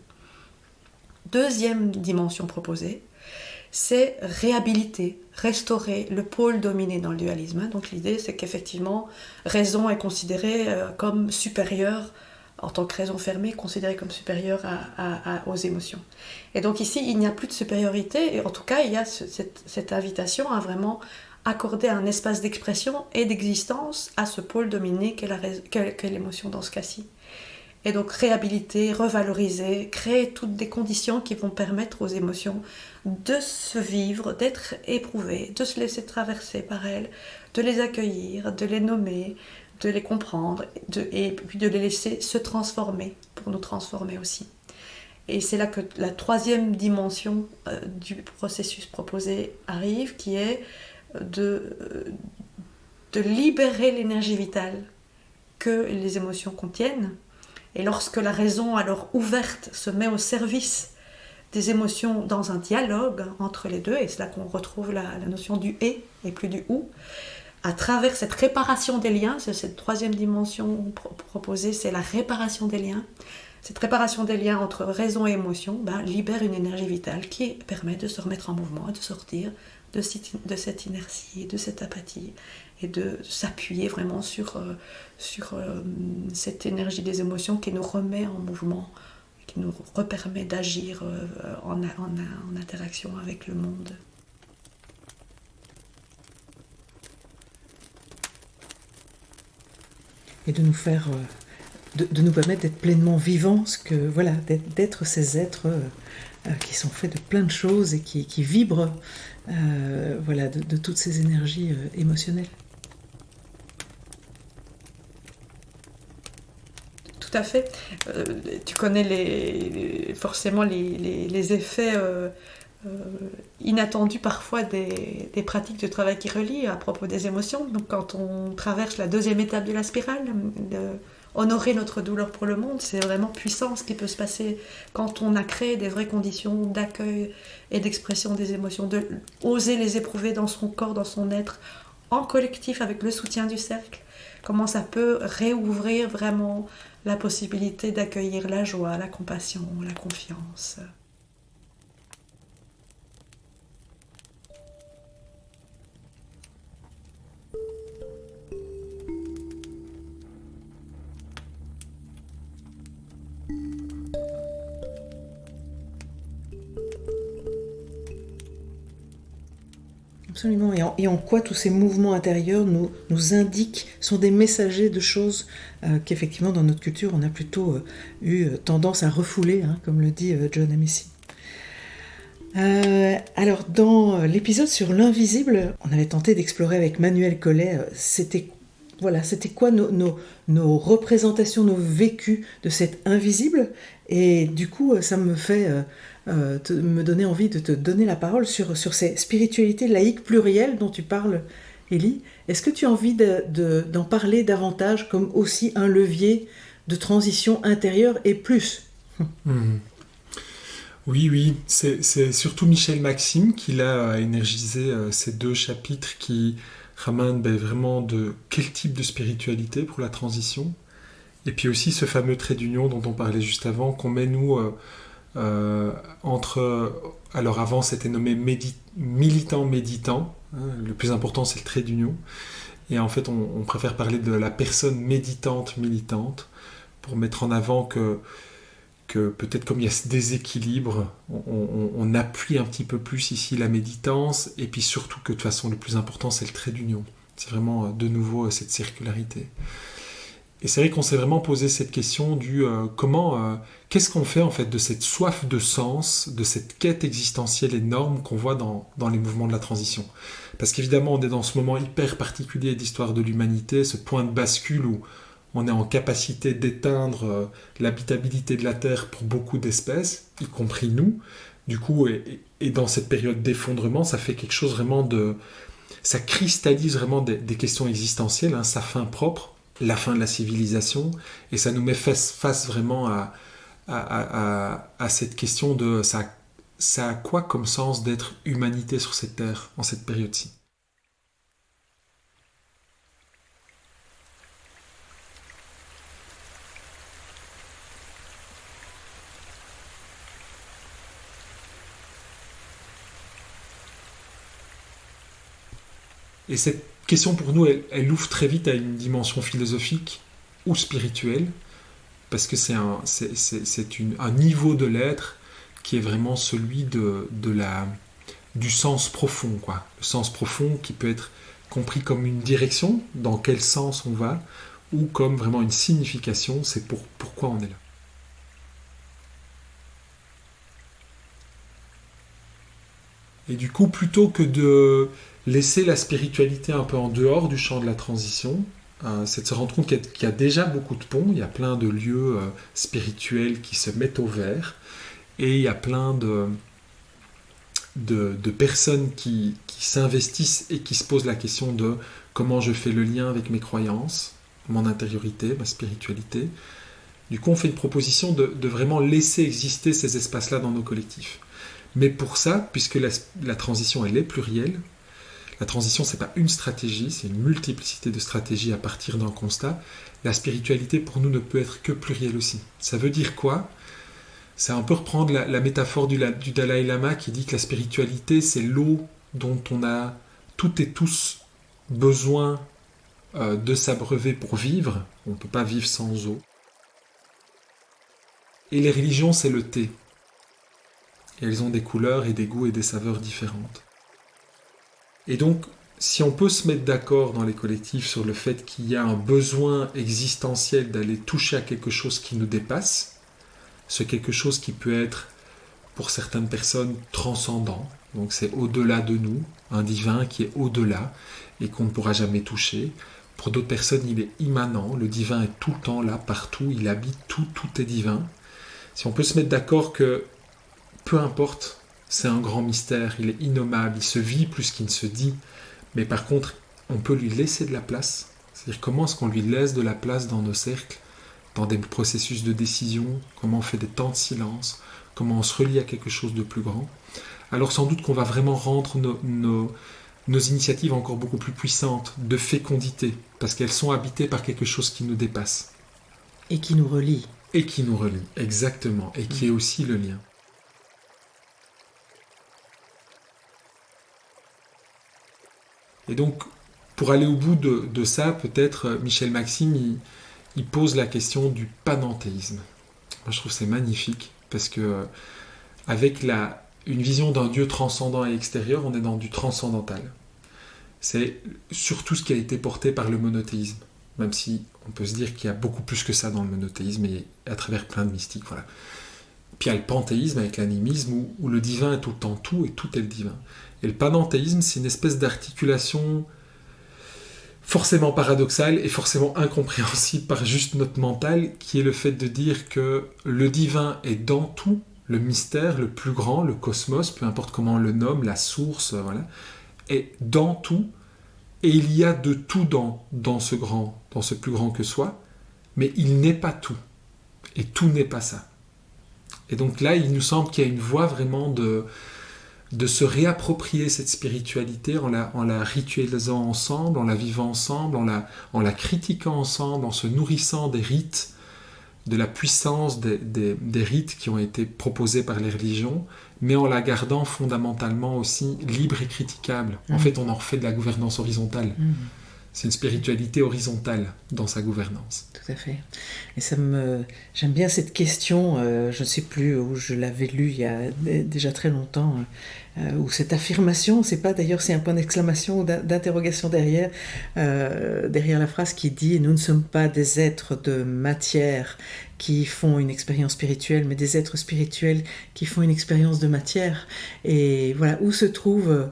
Deuxième dimension proposée, c'est réhabiliter, restaurer le pôle dominé dans le dualisme. Donc l'idée, c'est qu'effectivement, raison est considérée comme supérieure, en tant que raison fermée, considérée comme supérieure aux émotions. Et donc ici, il n'y a plus de supériorité, et en tout cas, il y a cette invitation à vraiment accorder un espace d'expression et d'existence à ce pôle dominé qu'est l'émotion dans ce cas-ci. Et donc réhabiliter, revaloriser, créer toutes des conditions qui vont permettre aux émotions de se vivre, d'être éprouvées, de se laisser traverser par elles, de les accueillir, de les nommer, de les comprendre, et puis de les laisser se transformer, pour nous transformer aussi. Et c'est là que la 3e dimension du processus proposé arrive, qui est de libérer l'énergie vitale que les émotions contiennent. Et lorsque la raison, alors ouverte, se met au service des émotions dans un dialogue entre les deux, et c'est là qu'on retrouve la notion du « et » plus du « ou », à travers cette réparation des liens, c'est cette 3e dimension proposée, c'est la réparation des liens. Cette réparation des liens entre raison et émotion libère une énergie vitale qui permet de se remettre en mouvement, de sortir de cette inertie, de cette apathie, et de s'appuyer vraiment sur cette énergie des émotions qui nous remet en mouvement, qui nous permet d'agir en interaction avec le monde. Et de nous faire, de nous permettre d'être pleinement vivants, d'être ces êtres qui sont faits de plein de choses et qui vibrent de toutes ces énergies émotionnelles. Tout à fait. Tu connais forcément les effets inattendus parfois des pratiques de travail qui relient à propos des émotions. Donc quand on traverse la 2e étape de la spirale, honorer notre douleur pour le monde, c'est vraiment puissant ce qui peut se passer quand on a créé des vraies conditions d'accueil et d'expression des émotions, de oser les éprouver dans son corps, dans son être, en collectif avec le soutien du cercle. Comment ça peut réouvrir vraiment la possibilité d'accueillir la joie, la compassion, la confiance. Absolument. Et en quoi tous ces mouvements intérieurs nous indiquent, sont des messagers de choses qu'effectivement dans notre culture on a plutôt eu tendance à refouler, comme le dit John Amici. Alors dans l'épisode sur l'invisible, on avait tenté d'explorer avec Manuel Collet, c'était Voilà, c'était quoi nos représentations, nos vécus de cet invisible. Et du coup, ça me fait me donner envie de te donner la parole sur ces spiritualités laïques plurielles dont tu parles, Élie. Est-ce que tu as envie d'en parler davantage comme aussi un levier de transition intérieure et plus? Oui, c'est surtout Michel Maxime qui l'a énergisé ces 2 chapitres qui ramènent vraiment de quel type de spiritualité pour la transition. Et puis aussi ce fameux trait d'union dont on parlait juste avant, qu'on met nous entre... Alors avant c'était nommé militant-méditant, hein, le plus important c'est le trait d'union. Et en fait on préfère parler de la personne méditante-militante pour mettre en avant que peut-être comme il y a ce déséquilibre, on appuie un petit peu plus ici la méditance, et puis surtout que de toute façon le plus important c'est le trait d'union. C'est vraiment de nouveau cette circularité. Et c'est vrai qu'on s'est vraiment posé cette question du qu'est-ce qu'on fait en fait de cette soif de sens, de cette quête existentielle énorme qu'on voit dans les mouvements de la transition. Parce qu'évidemment on est dans ce moment hyper particulier d'histoire de l'humanité, ce point de bascule où on est en capacité d'éteindre l'habitabilité de la Terre pour beaucoup d'espèces, y compris nous. Du coup, et dans cette période d'effondrement, ça fait quelque chose vraiment de... Ça cristallise vraiment des questions existentielles, hein, sa fin propre, la fin de la civilisation, et ça nous met face vraiment à cette question de... Ça a quoi comme sens d'être humanité sur cette Terre, en cette période-ci ? Et cette question pour nous, elle ouvre très vite à une dimension philosophique ou spirituelle, parce que c'est un niveau de l'être qui est vraiment celui du sens profond, quoi. Le sens profond qui peut être compris comme une direction, dans quel sens on va, ou comme vraiment une signification, c'est pourquoi on est là. Et du coup, plutôt que de laisser la spiritualité un peu en dehors du champ de la transition, c'est de se rendre compte qu'il y a déjà beaucoup de ponts, il y a plein de lieux spirituels qui se mettent au vert, et il y a plein de personnes qui s'investissent et qui se posent la question de comment je fais le lien avec mes croyances, mon intériorité, ma spiritualité. Du coup, on fait une proposition de vraiment laisser exister ces espaces-là dans nos collectifs. Mais pour ça, puisque la transition elle est plurielle, la transition c'est pas une stratégie, c'est une multiplicité de stratégies à partir d'un constat, la spiritualité pour nous ne peut être que plurielle aussi. Ça veut dire quoi ? C'est un peu reprendre la métaphore du Dalai Lama qui dit que la spiritualité c'est l'eau dont on a toutes et tous besoin de s'abreuver pour vivre. On ne peut pas vivre sans eau. Et les religions c'est le thé. Et elles ont des couleurs et des goûts et des saveurs différentes. Et donc, si on peut se mettre d'accord dans les collectifs sur le fait qu'il y a un besoin existentiel d'aller toucher à quelque chose qui nous dépasse, ce quelque chose qui peut être, pour certaines personnes, transcendant, donc c'est au-delà de nous, un divin qui est au-delà et qu'on ne pourra jamais toucher. Pour d'autres personnes, il est immanent, le divin est tout le temps là, partout, il habite tout est divin. Si on peut se mettre d'accord que peu importe, c'est un grand mystère, il est innommable, il se vit plus qu'il ne se dit, mais par contre, on peut lui laisser de la place. C'est-à-dire comment est-ce qu'on lui laisse de la place dans nos cercles, dans des processus de décision, comment on fait des temps de silence, comment on se relie à quelque chose de plus grand. Alors sans doute qu'on va vraiment rendre nos initiatives encore beaucoup plus puissantes, de fécondité, parce qu'elles sont habitées par quelque chose qui nous dépasse. Et qui nous relie. Et qui nous relie, exactement, et qui est aussi le lien. Et donc, pour aller au bout de ça, peut-être Michel Maxime, il pose la question du panenthéisme. Moi, je trouve que c'est magnifique, parce que avec une vision d'un Dieu transcendant et extérieur, on est dans du transcendantal. C'est surtout ce qui a été porté par le monothéisme, même si on peut se dire qu'il y a beaucoup plus que ça dans le monothéisme, et à travers plein de mystiques, voilà. Puis il y a le panthéisme avec l'animisme, où le divin est tout le temps tout, et tout est le divin. Et le panenthéisme, c'est une espèce d'articulation forcément paradoxal et forcément incompréhensible par juste notre mental, qui est le fait de dire que le divin est dans tout, le mystère, le plus grand, le cosmos, peu importe comment on le nomme, la source, voilà, est dans tout, et il y a de tout dans ce grand, dans ce plus grand que soi, mais il n'est pas tout, et tout n'est pas ça. Et donc là, il nous semble qu'il y a une voie vraiment de se réapproprier cette spiritualité en la ritualisant ensemble, en la vivant ensemble, en la critiquant ensemble, en se nourrissant des rites, de la puissance des rites qui ont été proposés par les religions, mais en la gardant fondamentalement aussi libre et critiquable. En fait, on en refait de la gouvernance horizontale. C'est une spiritualité horizontale dans sa gouvernance. Tout à fait. Et j'aime bien cette question, je ne sais plus où je l'avais lue il y a déjà très longtemps, où cette affirmation, c'est un point d'exclamation ou d'interrogation derrière la phrase qui dit « Nous ne sommes pas des êtres de matière qui font une expérience spirituelle, mais des êtres spirituels qui font une expérience de matière. » Et voilà, où se trouve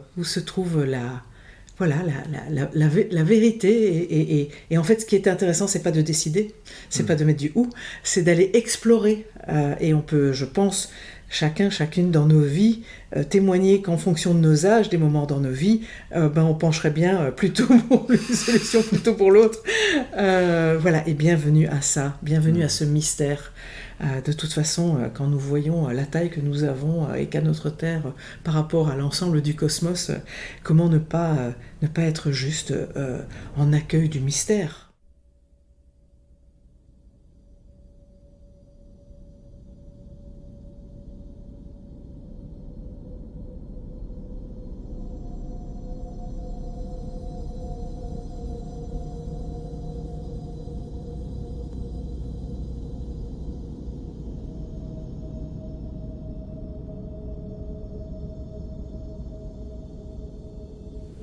la vérité, et en fait ce qui est intéressant, c'est pas de décider, c'est pas de mettre du ou, c'est d'aller explorer, et on peut, je pense, chacune dans nos vies, témoigner qu'en fonction de nos âges, des moments dans nos vies, on pencherait bien plutôt pour une solution plutôt pour l'autre. Voilà, et bienvenue à ça, bienvenue à ce mystère. De toute façon, quand nous voyons la taille que nous avons et qu'a notre Terre par rapport à l'ensemble du cosmos, comment ne pas être juste en accueil du mystère ?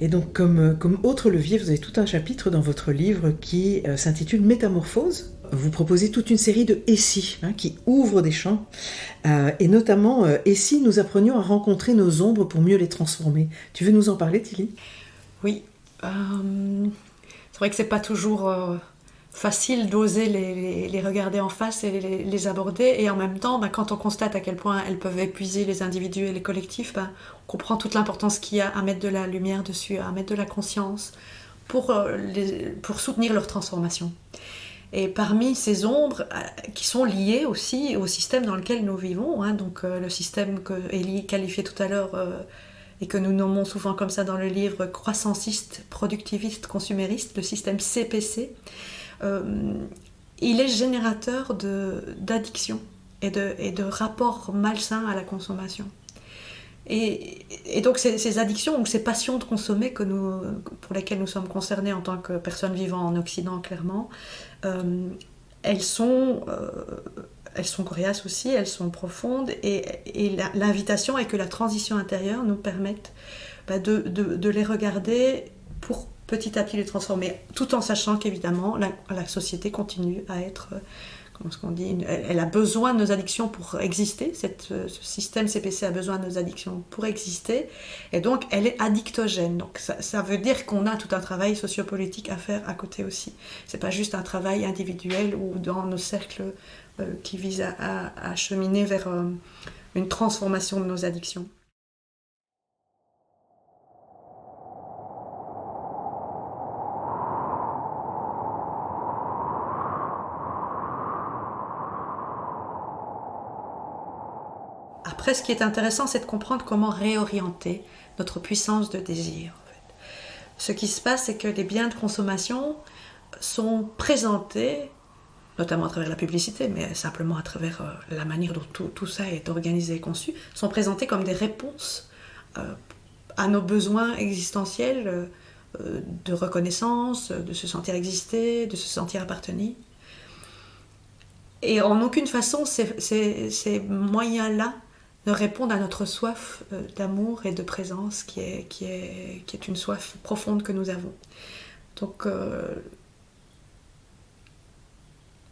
Et donc, comme autre levier, vous avez tout un chapitre dans votre livre qui s'intitule « Métamorphose ». Vous proposez toute une série de « et si » qui ouvrent des champs. Et notamment, « et si nous apprenions à rencontrer nos ombres pour mieux les transformer ». Tu veux nous en parler, Tilly ? Oui. C'est vrai que c'est pas toujours facile d'oser les regarder en face et les aborder. Et en même temps, quand on constate à quel point elles peuvent épuiser les individus et les collectifs, on comprend toute l'importance qu'il y a à mettre de la lumière dessus, à mettre de la conscience pour soutenir leur transformation. Et parmi ces ombres qui sont liées aussi au système dans lequel nous vivons, donc le système que Elie qualifiait tout à l'heure et que nous nommons souvent comme ça dans le livre croissanciste, productiviste, consumériste, le système CPC, il est générateur d'addiction et de rapports malsains à la consommation. Et donc ces addictions ou ces passions de consommer pour lesquelles nous sommes concernés en tant que personnes vivant en Occident, clairement, elles sont coriaces aussi, elles sont profondes, et l'invitation est que la transition intérieure nous permette de les regarder pour petit à petit les transformer, tout en sachant qu'évidemment la société continue à être, comment est-ce qu'on dit, elle a besoin de nos addictions pour exister, ce système CPC a besoin de nos addictions pour exister, et donc elle est addictogène. Donc ça veut dire qu'on a tout un travail sociopolitique à faire à côté aussi. C'est pas juste un travail individuel ou dans nos cercles qui vise à cheminer vers une transformation de nos addictions. Après, ce qui est intéressant, c'est de comprendre comment réorienter notre puissance de désir. En fait. Ce qui se passe, c'est que les biens de consommation sont présentés, notamment à travers la publicité, mais simplement à travers la manière dont tout ça est organisé et conçu, sont présentés comme des réponses à nos besoins existentiels de reconnaissance, de se sentir exister, de se sentir appartenir. Et en aucune façon, ces moyens-là ne répondent à notre soif d'amour et de présence qui est une soif profonde que nous avons. Donc,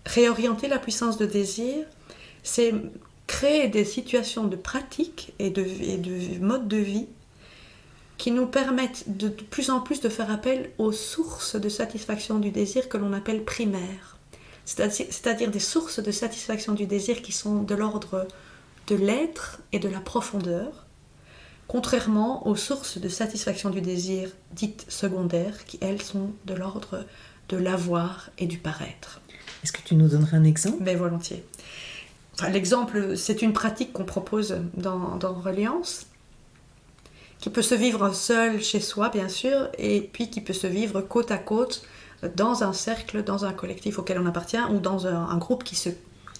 réorienter la puissance de désir, c'est créer des situations de pratique et de mode de vie qui nous permettent de plus en plus de faire appel aux sources de satisfaction du désir que l'on appelle primaires. C'est-à-dire des sources de satisfaction du désir qui sont de l'ordre de l'être et de la profondeur, contrairement aux sources de satisfaction du désir dites secondaires, qui elles sont de l'ordre de l'avoir et du paraître. Est-ce que tu nous donnerais un exemple ? Mais volontiers. Enfin, l'exemple, c'est une pratique qu'on propose dans Reliance, qui peut se vivre seul chez soi, bien sûr, et puis qui peut se vivre côte à côte dans un cercle, dans un collectif auquel on appartient, ou dans un groupe qui se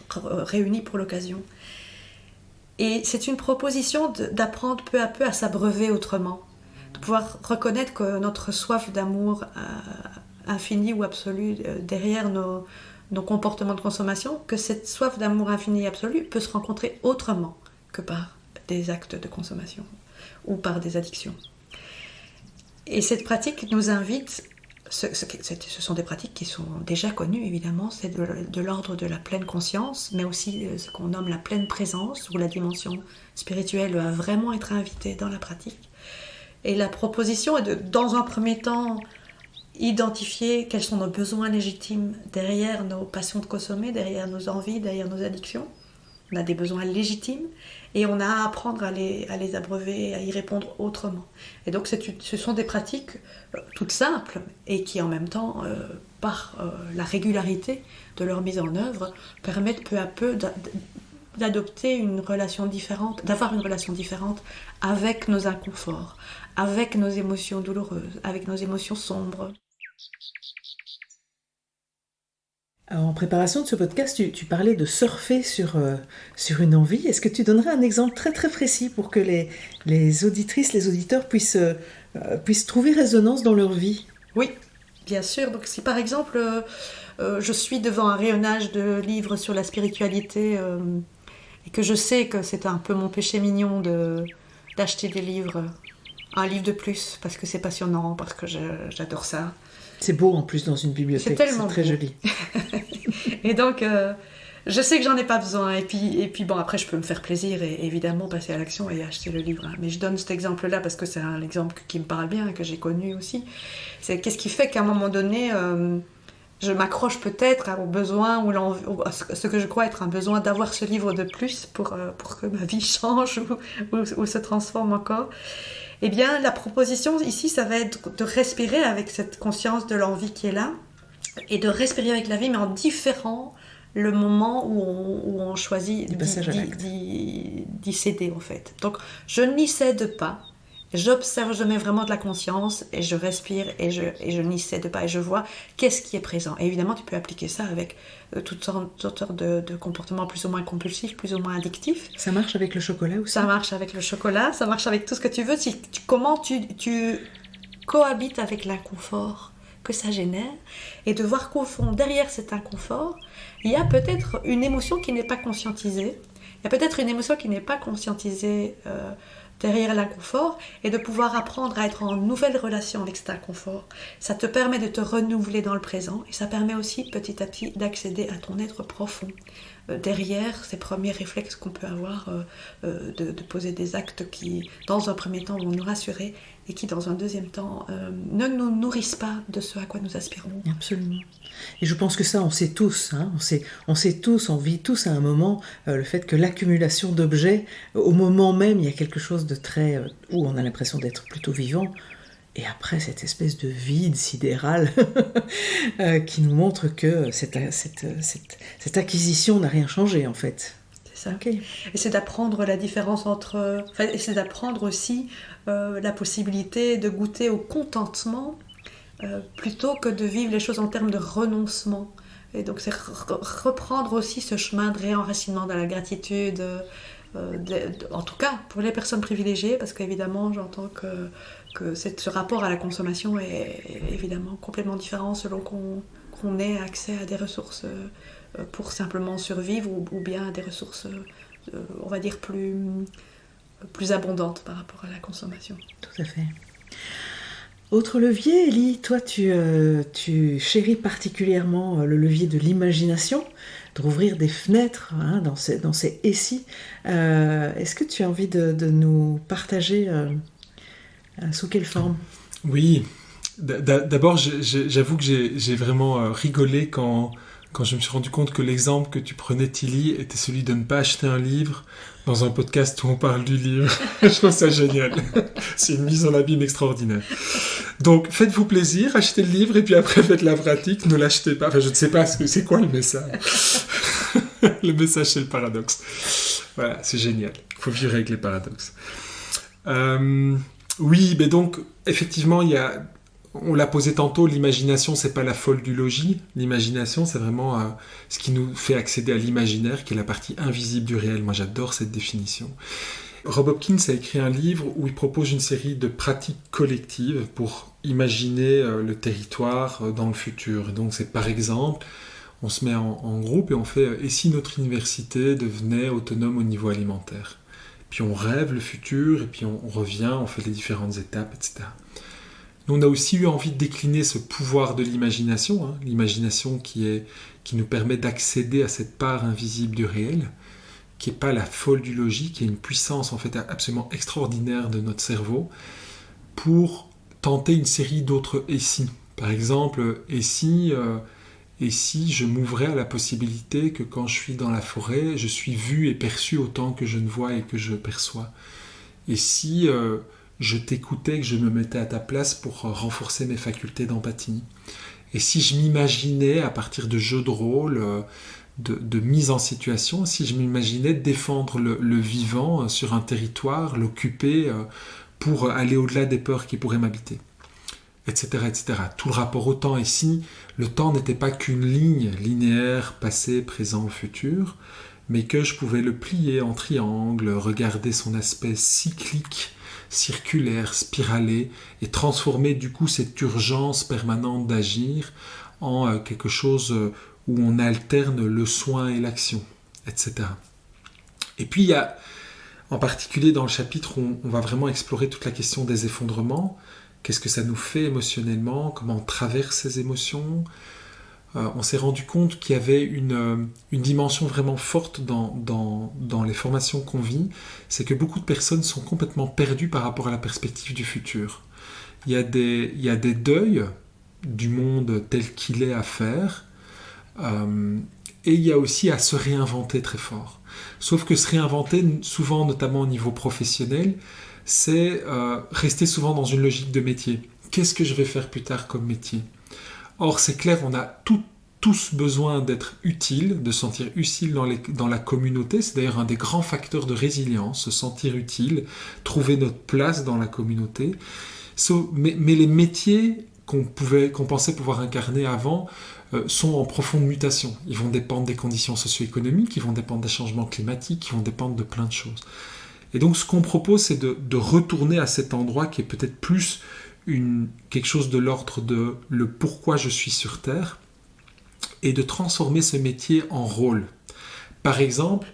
réunit pour l'occasion. Et c'est une proposition d'apprendre peu à peu à s'abreuver autrement, de pouvoir reconnaître que notre soif d'amour infini ou absolu derrière nos comportements de consommation, que cette soif d'amour infini et absolu peut se rencontrer autrement que par des actes de consommation ou par des addictions. Et cette pratique nous invite, ce sont des pratiques qui sont déjà connues évidemment, c'est de l'ordre de la pleine conscience, mais aussi ce qu'on nomme la pleine présence, où la dimension spirituelle va vraiment être invitée dans la pratique. Et la proposition est de, dans un premier temps, identifier quels sont nos besoins légitimes derrière nos passions de consommer, derrière nos envies, derrière nos addictions. On a des besoins légitimes et on a à apprendre à les abreuver, à y répondre autrement. Et donc ce sont des pratiques toutes simples et qui en même temps, par la régularité de leur mise en œuvre, permettent peu à peu d'adopter une relation différente, d'avoir une relation différente avec nos inconforts, avec nos émotions douloureuses, avec nos émotions sombres. Alors, en préparation de ce podcast, tu parlais de surfer sur une envie. Est-ce que tu donnerais un exemple très très précis pour que les auditrices, les auditeurs puissent trouver résonance dans leur vie ? Oui, bien sûr. Donc si par exemple je suis devant un rayonnage de livres sur la spiritualité et que je sais que c'est un peu mon péché mignon d'acheter des livres, un livre de plus parce que c'est passionnant, parce que j'adore ça. C'est beau en plus dans une bibliothèque, c'est tellement très beau. Joli. Et donc, je sais que j'en ai pas besoin. Et puis bon, après, je peux me faire plaisir et évidemment passer à l'action et acheter le livre. Mais je donne cet exemple-là parce que c'est un exemple qui me parle bien, que j'ai connu aussi. C'est qu'est-ce qui fait qu'à un moment donné, je m'accroche peut-être au besoin ou à ce que je crois être un besoin d'avoir ce livre de plus pour que ma vie change ou se transforme encore. Eh bien, la proposition ici, ça va être de respirer avec cette conscience de l'envie qui est là et de respirer avec la vie, mais en différant le moment où on choisit d'y céder, en fait. Donc, je n'y cède pas. J'observe, je mets vraiment de la conscience et je respire et je n'y cède pas et je vois qu'est-ce qui est présent. Et évidemment, tu peux appliquer ça avec toutes sortes de comportements plus ou moins compulsifs, plus ou moins addictifs. Ça marche avec le chocolat aussi ? Ça marche avec le chocolat, ça marche avec tout ce que tu veux. Comment tu cohabites avec l'inconfort que ça génère et de voir qu'au fond, derrière cet inconfort, il y a peut-être une émotion qui n'est pas conscientisée. Il y a peut-être une émotion qui n'est pas conscientisée derrière l'inconfort et de pouvoir apprendre à être en nouvelle relation avec cet inconfort. Ça te permet de te renouveler dans le présent et ça permet aussi petit à petit d'accéder à ton être profond. Derrière ces premiers réflexes qu'on peut avoir de poser des actes qui, dans un premier temps, vont nous rassurer et qui, dans un deuxième temps, ne nous nourrissent pas de ce à quoi nous aspirons. Absolument. Et je pense que ça, on sait tous, hein, on sait tous, on vit tous à un moment le fait que l'accumulation d'objets, au moment même, il y a quelque chose de très... où on a l'impression d'être plutôt vivant, et après cette espèce de vide sidéral qui nous montre que cette acquisition n'a rien changé, en fait. C'est ça. Okay. Et c'est d'apprendre la différence entre... et c'est d'apprendre aussi la possibilité de goûter au contentement plutôt que de vivre les choses en termes de renoncement. Et donc c'est reprendre aussi ce chemin de réenracinement dans la gratitude, en tout cas pour les personnes privilégiées, parce qu'évidemment j'entends que ce rapport à la consommation est évidemment complètement différent selon qu'on ait accès à des ressources pour simplement survivre ou bien à des ressources, on va dire, plus abondantes par rapport à la consommation. Tout à fait. Autre levier, Élie, toi tu chéris particulièrement le levier de l'imagination, de rouvrir des fenêtres dans ces et si. Est-ce que tu as envie de nous partager Sous quelle forme ? Oui, d'abord, j'avoue que j'ai vraiment rigolé quand je me suis rendu compte que l'exemple que tu prenais, Tilly, était celui de ne pas acheter un livre dans un podcast où on parle du livre. Je trouve ça génial. C'est une mise en abîme extraordinaire. Donc, faites-vous plaisir, achetez le livre et puis après, faites la pratique, ne l'achetez pas. Enfin, je ne sais pas c'est quoi le message. Le message, c'est le paradoxe. Voilà, c'est génial. Il faut vivre avec les paradoxes. Oui, mais donc, effectivement, on l'a posé tantôt, l'imagination, c'est pas la folle du logis. L'imagination, c'est vraiment ce qui nous fait accéder à l'imaginaire, qui est la partie invisible du réel. Moi, j'adore cette définition. Rob Hopkins a écrit un livre où il propose une série de pratiques collectives pour imaginer le territoire dans le futur. Et donc, c'est par exemple, on se met en groupe et on fait « Et si notre université devenait autonome au niveau alimentaire ?» Puis on rêve le futur, et puis on revient, on fait les différentes étapes, etc. Nous, on a aussi eu envie de décliner ce pouvoir de l'imagination, l'imagination qui nous permet d'accéder à cette part invisible du réel, qui n'est pas la folle du logis, qui est une puissance en fait absolument extraordinaire de notre cerveau, pour tenter une série d'autres « et si ». Par exemple, et si je m'ouvrais à la possibilité que quand je suis dans la forêt, je suis vu et perçu autant que je ne vois et que je perçois. Et si je t'écoutais, que je me mettais à ta place pour renforcer mes facultés d'empathie. Et si je m'imaginais, à partir de jeux de rôle, de mise en situation, si je m'imaginais défendre le vivant sur un territoire, l'occuper pour aller au-delà des peurs qui pourraient m'habiter. Etc., etc. Tout le rapport au temps ici, le temps n'était pas qu'une ligne linéaire, passé, présent, futur, mais que je pouvais le plier en triangle, regarder son aspect cyclique, circulaire, spiralé, et transformer du coup cette urgence permanente d'agir en quelque chose où on alterne le soin et l'action, etc. Et puis il y a, en particulier dans le chapitre où on va vraiment explorer toute la question des effondrements. Qu'est-ce que ça nous fait émotionnellement ? Comment on traverse ces émotions ? On s'est rendu compte qu'il y avait une dimension vraiment forte dans les formations qu'on vit, c'est que beaucoup de personnes sont complètement perdues par rapport à la perspective du futur. Il y a des deuils du monde tel qu'il est à faire, et il y a aussi à se réinventer très fort. Sauf que se réinventer, souvent notamment au niveau professionnel, c'est rester souvent dans une logique de métier. Qu'est-ce que je vais faire plus tard comme métier ? Or, c'est clair, on a tous besoin d'être utiles, de se sentir utile dans la communauté. C'est d'ailleurs un des grands facteurs de résilience, se sentir utile, trouver notre place dans la communauté. Mais les métiers qu'on pensait pouvoir incarner avant sont en profonde mutation. Ils vont dépendre des conditions socio-économiques, ils vont dépendre des changements climatiques, ils vont dépendre de plein de choses. Et donc ce qu'on propose, c'est de retourner à cet endroit qui est peut-être plus quelque chose de l'ordre de le pourquoi je suis sur Terre, et de transformer ce métier en rôle. Par exemple,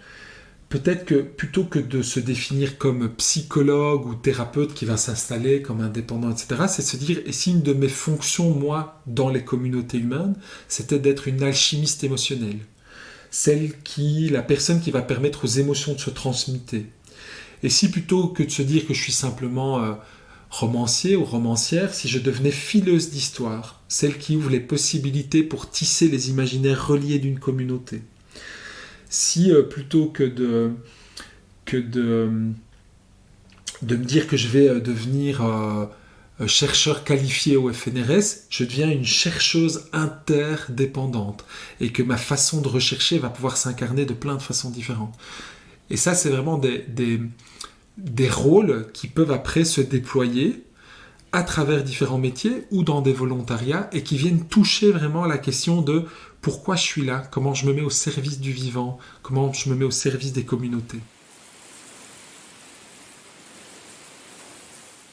peut-être que plutôt que de se définir comme psychologue ou thérapeute qui va s'installer comme indépendant, etc., c'est de se dire, et si une de mes fonctions, moi, dans les communautés humaines, c'était d'être une alchimiste émotionnelle, la personne qui va permettre aux émotions de se transmuter. Et si plutôt que de se dire que je suis simplement romancier ou romancière, si je devenais fileuse d'histoire, celle qui ouvre les possibilités pour tisser les imaginaires reliés d'une communauté. Si plutôt que de me dire que je vais devenir chercheur qualifié au FNRS, je deviens une chercheuse interdépendante et que ma façon de rechercher va pouvoir s'incarner de plein de façons différentes. Et ça, c'est vraiment des rôles qui peuvent après se déployer à travers différents métiers ou dans des volontariats et qui viennent toucher vraiment la question de pourquoi je suis là, comment je me mets au service du vivant, comment je me mets au service des communautés.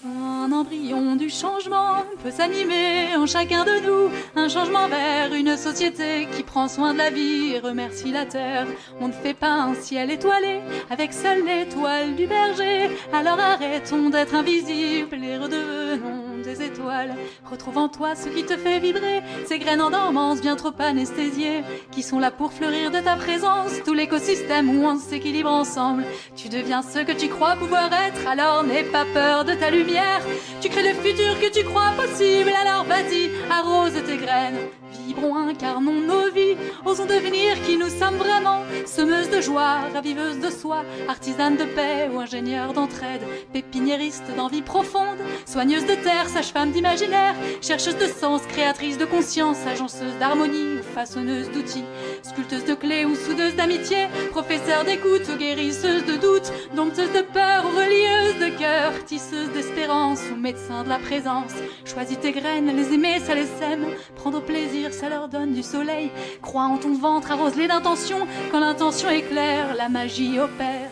Un embryon du changement peut s'animer en chacun de nous. Un changement vers une société qui prend soin de la vie et remercie la terre. On ne fait pas un ciel étoilé avec seule l'étoile du berger. Alors arrêtons d'être invisibles et redevenons des étoiles. Retrouve en toi ce qui te fait vibrer, ces graines en dormance bien trop anesthésiées, qui sont là pour fleurir de ta présence. Tout l'écosystème où on s'équilibre ensemble. Tu deviens ce que tu crois pouvoir être, alors n'aie pas peur de ta lumière. Tu crées le futur que tu crois possible, alors vas-y, arrose tes graines. Vibrons, incarnons nos vies, osons devenir qui nous sommes vraiment. Semeuses de joie, raviveuses de soi, artisanes de paix ou ingénieures d'entraide, pépiniéristes d'envie profonde, soigneuses de terre, sages-femmes d'imaginaire, chercheuses de sens, créatrices de conscience, agenceuses d'harmonie ou façonneuses d'outils, sculpteuses de clés ou soudeuses d'amitié, professeurs d'écoute ou guérisseuses de doute, dompteuses de peur ou relieuses de cœur, tisseuses d'espérance ou médecins de la présence. Choisis tes graines, les aimer, ça les sème, prendre plaisir, ça leur donne du soleil. Crois en ton ventre, arrose-les d'intention. Quand l'intention est claire, la magie opère.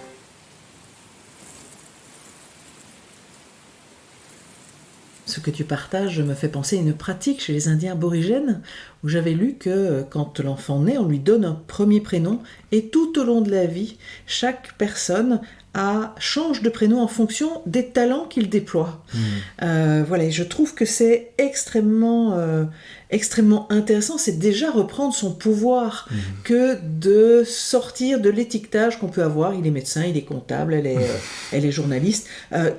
Ce que tu partages me fait penser à une pratique chez les Indiens aborigènes où j'avais lu que quand l'enfant naît, on lui donne un premier prénom et tout au long de la vie, chaque personne change de prénom en fonction des talents qu'il déploie. Voilà, et je trouve que c'est extrêmement intéressant, c'est déjà reprendre son pouvoir que de sortir de l'étiquetage qu'on peut avoir. Il est médecin, il est comptable, elle est journaliste,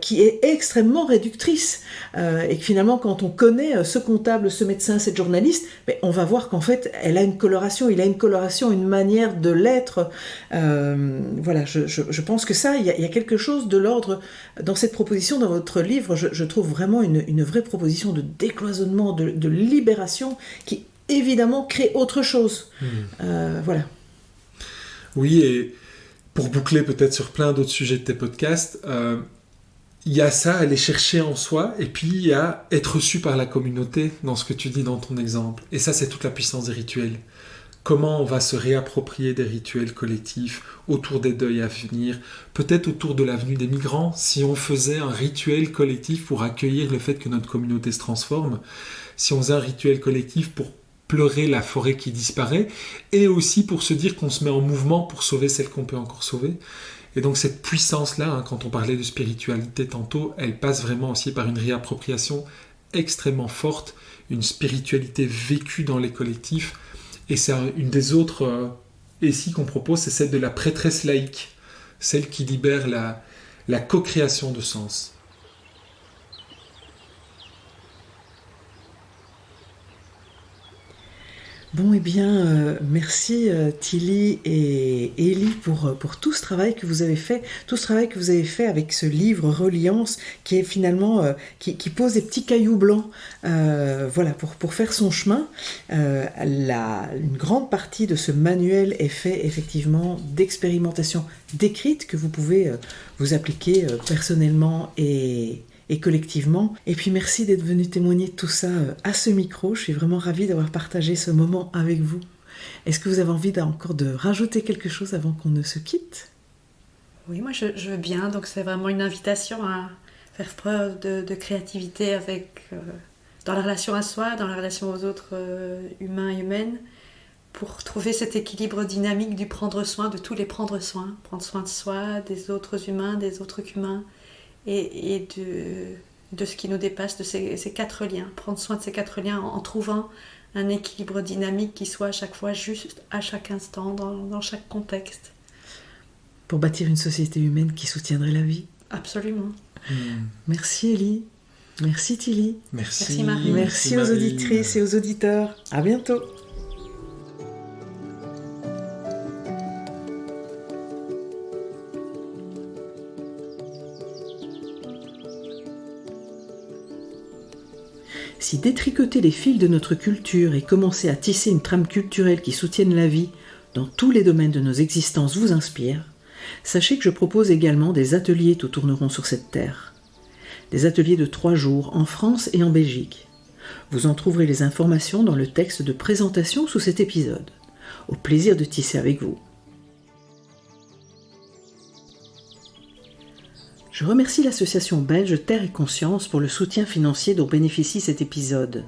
qui est extrêmement réductrice. Et que finalement, quand on connaît ce comptable, ce médecin, cette journaliste, on va voir qu'en fait, il a une coloration, une manière de l'être. Voilà, je pense que ça, il y a quelque chose de l'ordre, dans cette proposition, dans votre livre, je trouve vraiment une vraie proposition de décloisonnement, de libération, qui évidemment crée autre chose. Voilà. Oui, et pour boucler peut-être sur plein d'autres sujets de tes podcasts, il y a ça, aller chercher en soi, et puis il y a être reçu par la communauté dans ce que tu dis dans ton exemple. Et ça, c'est toute la puissance des rituels. Comment on va se réapproprier des rituels collectifs autour des deuils à venir, peut-être autour de la venue des migrants, si on faisait un rituel collectif pour accueillir le fait que notre communauté se transforme, si on faisait un rituel collectif pour pleurer la forêt qui disparaît, et aussi pour se dire qu'on se met en mouvement pour sauver celle qu'on peut encore sauver. Et donc cette puissance-là, quand on parlait de spiritualité tantôt, elle passe vraiment aussi par une réappropriation extrêmement forte, une spiritualité vécue dans les collectifs. Et c'est une des autres récits qu'on propose, c'est celle de la prêtresse laïque, celle qui libère la co-création de sens. Bon, eh bien, merci Tilly et Élie pour tout ce travail que vous avez fait, avec ce livre Reliance, qui est finalement, qui pose des petits cailloux blancs, voilà, pour faire son chemin. Une grande partie de ce manuel est fait effectivement d'expérimentations décrites que vous pouvez vous appliquer personnellement et collectivement. Et puis merci d'être venu témoigner de tout ça à ce micro. Je suis vraiment ravie d'avoir partagé ce moment avec vous. Est-ce que vous avez envie encore de rajouter quelque chose avant qu'on ne se quitte ? Oui, moi je veux bien. Donc c'est vraiment une invitation à faire preuve de créativité dans la relation à soi, dans la relation aux autres humains et humaines, pour trouver cet équilibre dynamique du prendre soin, de tous les prendre soin de soi, des autres humains, des autres humains, et de ce qui nous dépasse, de ces quatre liens. Prendre soin de ces quatre liens en trouvant un équilibre dynamique qui soit à chaque fois juste, à chaque instant, dans chaque contexte. Pour bâtir une société humaine qui soutiendrait la vie. Absolument. Merci Élie. Merci Tilly. Merci Marie. Merci aux auditrices et aux auditeurs. À bientôt. Si détricoter les fils de notre culture et commencer à tisser une trame culturelle qui soutienne la vie dans tous les domaines de nos existences vous inspire, sachez que je propose également des ateliers tout tourneront sur cette terre. Des ateliers de 3 jours en France et en Belgique. Vous en trouverez les informations dans le texte de présentation sous cet épisode. Au plaisir de tisser avec vous. Je remercie l'association belge Terre et Conscience pour le soutien financier dont bénéficie cet épisode.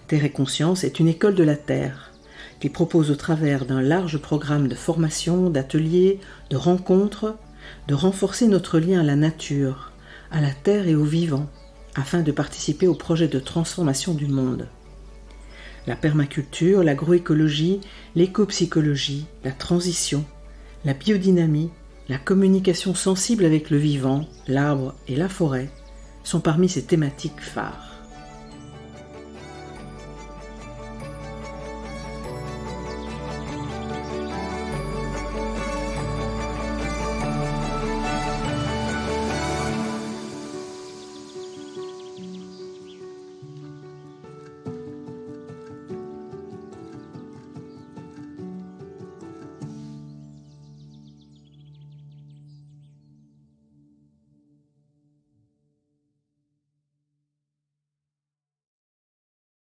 Terre et Conscience est une école de la Terre qui propose au travers d'un large programme de formation, d'ateliers, de rencontres, de renforcer notre lien à la nature, à la Terre et aux vivants, afin de participer au projet de transformation du monde. La permaculture, l'agroécologie, l'écopsychologie, la transition, la biodynamie, la communication sensible avec le vivant, l'arbre et la forêt sont parmi ces thématiques phares.